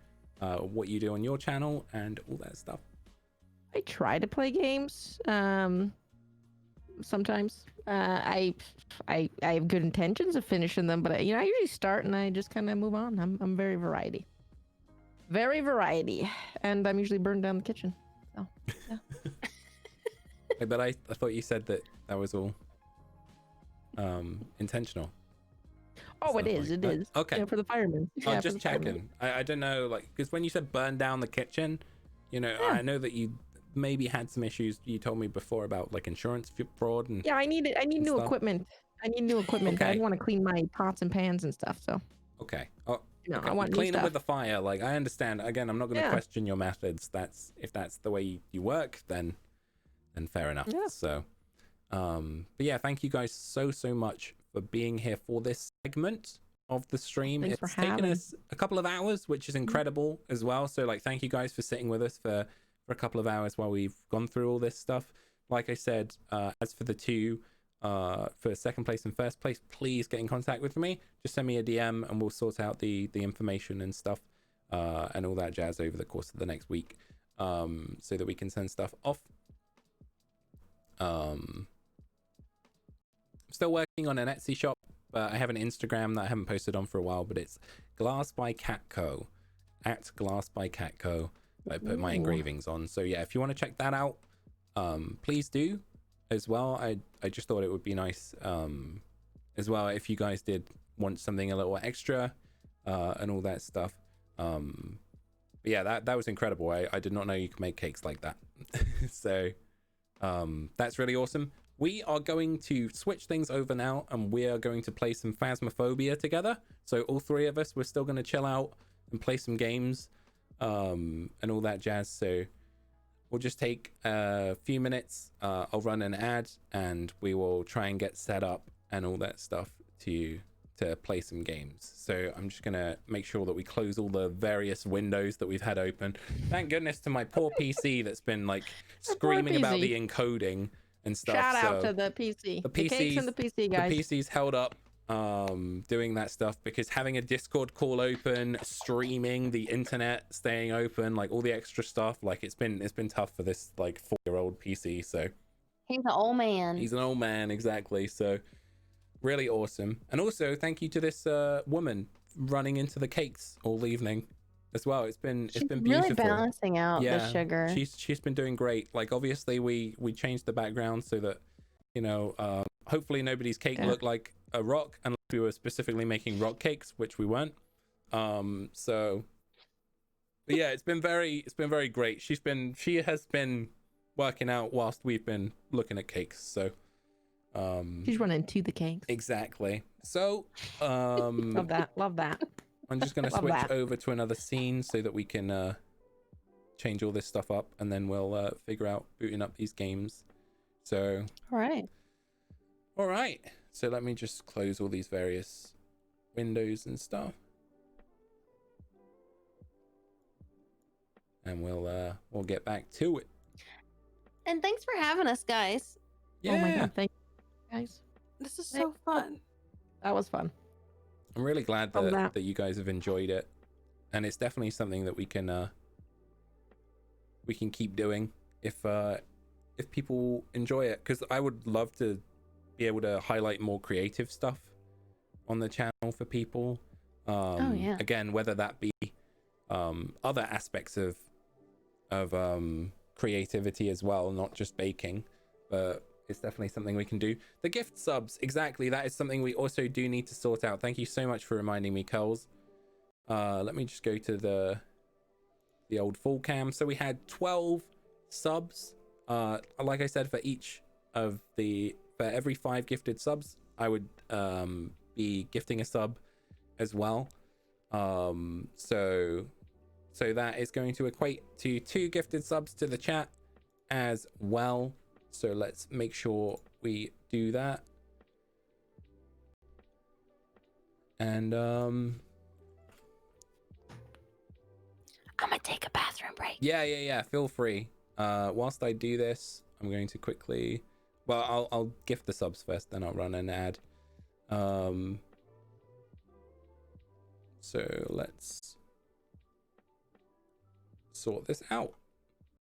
what you do on your channel and all that stuff. I try to play games. Sometimes I have good intentions of finishing them, but I usually start and I just kind of move on. I'm very variety, and I'm usually burned down the kitchen. So yeah. But I thought you said that was all intentional. Oh, it is. It is. Okay. Yeah, for the firemen. I'm just checking. I don't know, like, because when you said burn down the kitchen, I know that you maybe had some issues. You told me before about like insurance fraud and I need new stuff. equipment. I need new equipment. Okay. I don't want to clean my pots and pans and stuff. So okay. Oh, no, okay. I want clean new it stuff. with the fire. Like, I understand. Again, I'm not going to question your methods. If that's the way you work, then fair enough. Yeah. So, but yeah, thank you guys so much for being here for this segment of the stream. Thanks It's for taken having. us a couple of hours, which is incredible as well. So, like, thank you guys for sitting with us for a couple of hours while we've gone through all this stuff. Like I said, as for the two for second place and first place, please get in contact with me. Just send me a DM and we'll sort out the information and stuff and all that jazz over the course of the next week, so that we can send stuff off. I'm still working on an Etsy shop, but I have an Instagram that I haven't posted on for a while, but it's Glass by Catco, at Glass by Catco. I put my engravings on. So yeah, if you want to check that out, please do as well. I just thought it would be nice as well if you guys did want something a little extra and all that stuff. But yeah, that was incredible. I did not know you could make cakes like that. So that's really awesome. We are going to switch things over now and we are going to play some Phasmophobia together. So all three of us, we're still going to chill out and play some games and all that jazz. So we'll just take a few minutes. I'll run an ad and we will try and get set up and all that stuff to play some games. So I'm just gonna make sure that we close all the various windows that we've had open. Thank goodness to my poor PC that's been like screaming about the encoding and stuff. Shout out to the PC. The cakes and the PC guys. The PC's held up doing that stuff because having a Discord call open, streaming, the internet staying open, like all the extra stuff, like it's been tough for this like 4-year-old PC. So He's an old man. he's an old man, exactly. So really awesome. And also thank you to this woman running into the cakes all evening as well. It's been beautiful. Really balancing out the sugar. She's been doing great. Like obviously we changed the background so that hopefully nobody's cake looked like a rock unless we were specifically making rock cakes, which we weren't. So but yeah, it's been very great. She has been working out whilst we've been looking at cakes. So she's running to the cakes. Exactly. So love that. I'm just gonna switch over to another scene so that we can change all this stuff up and then we'll figure out booting up these games. So all right, so let me just close all these various windows and stuff and we'll get back to it. And thanks for having us, guys. Oh my god, thank you guys. This is so fun. That was fun. I'm really glad that you guys have enjoyed it, and it's definitely something that we can keep doing if people enjoy it, because I would love to be able to highlight more creative stuff on the channel for people. Again, whether that be other aspects of creativity as well, not just baking, but it's definitely something we can do. The gift subs, exactly, that is something we also do need to sort out. Thank you so much for reminding me, Curls. Let me just go to the old full cam. So we had 12 subs. Like I said, for every 5 gifted subs, I would be gifting a sub as well. So that is going to equate to 2 gifted subs to the chat as well. So let's make sure we do that. And I'm gonna take a bathroom break. yeah, feel free. Whilst I do this, I'm going to quickly, well, I'll gift the subs first, then I'll run an ad. So let's sort this out.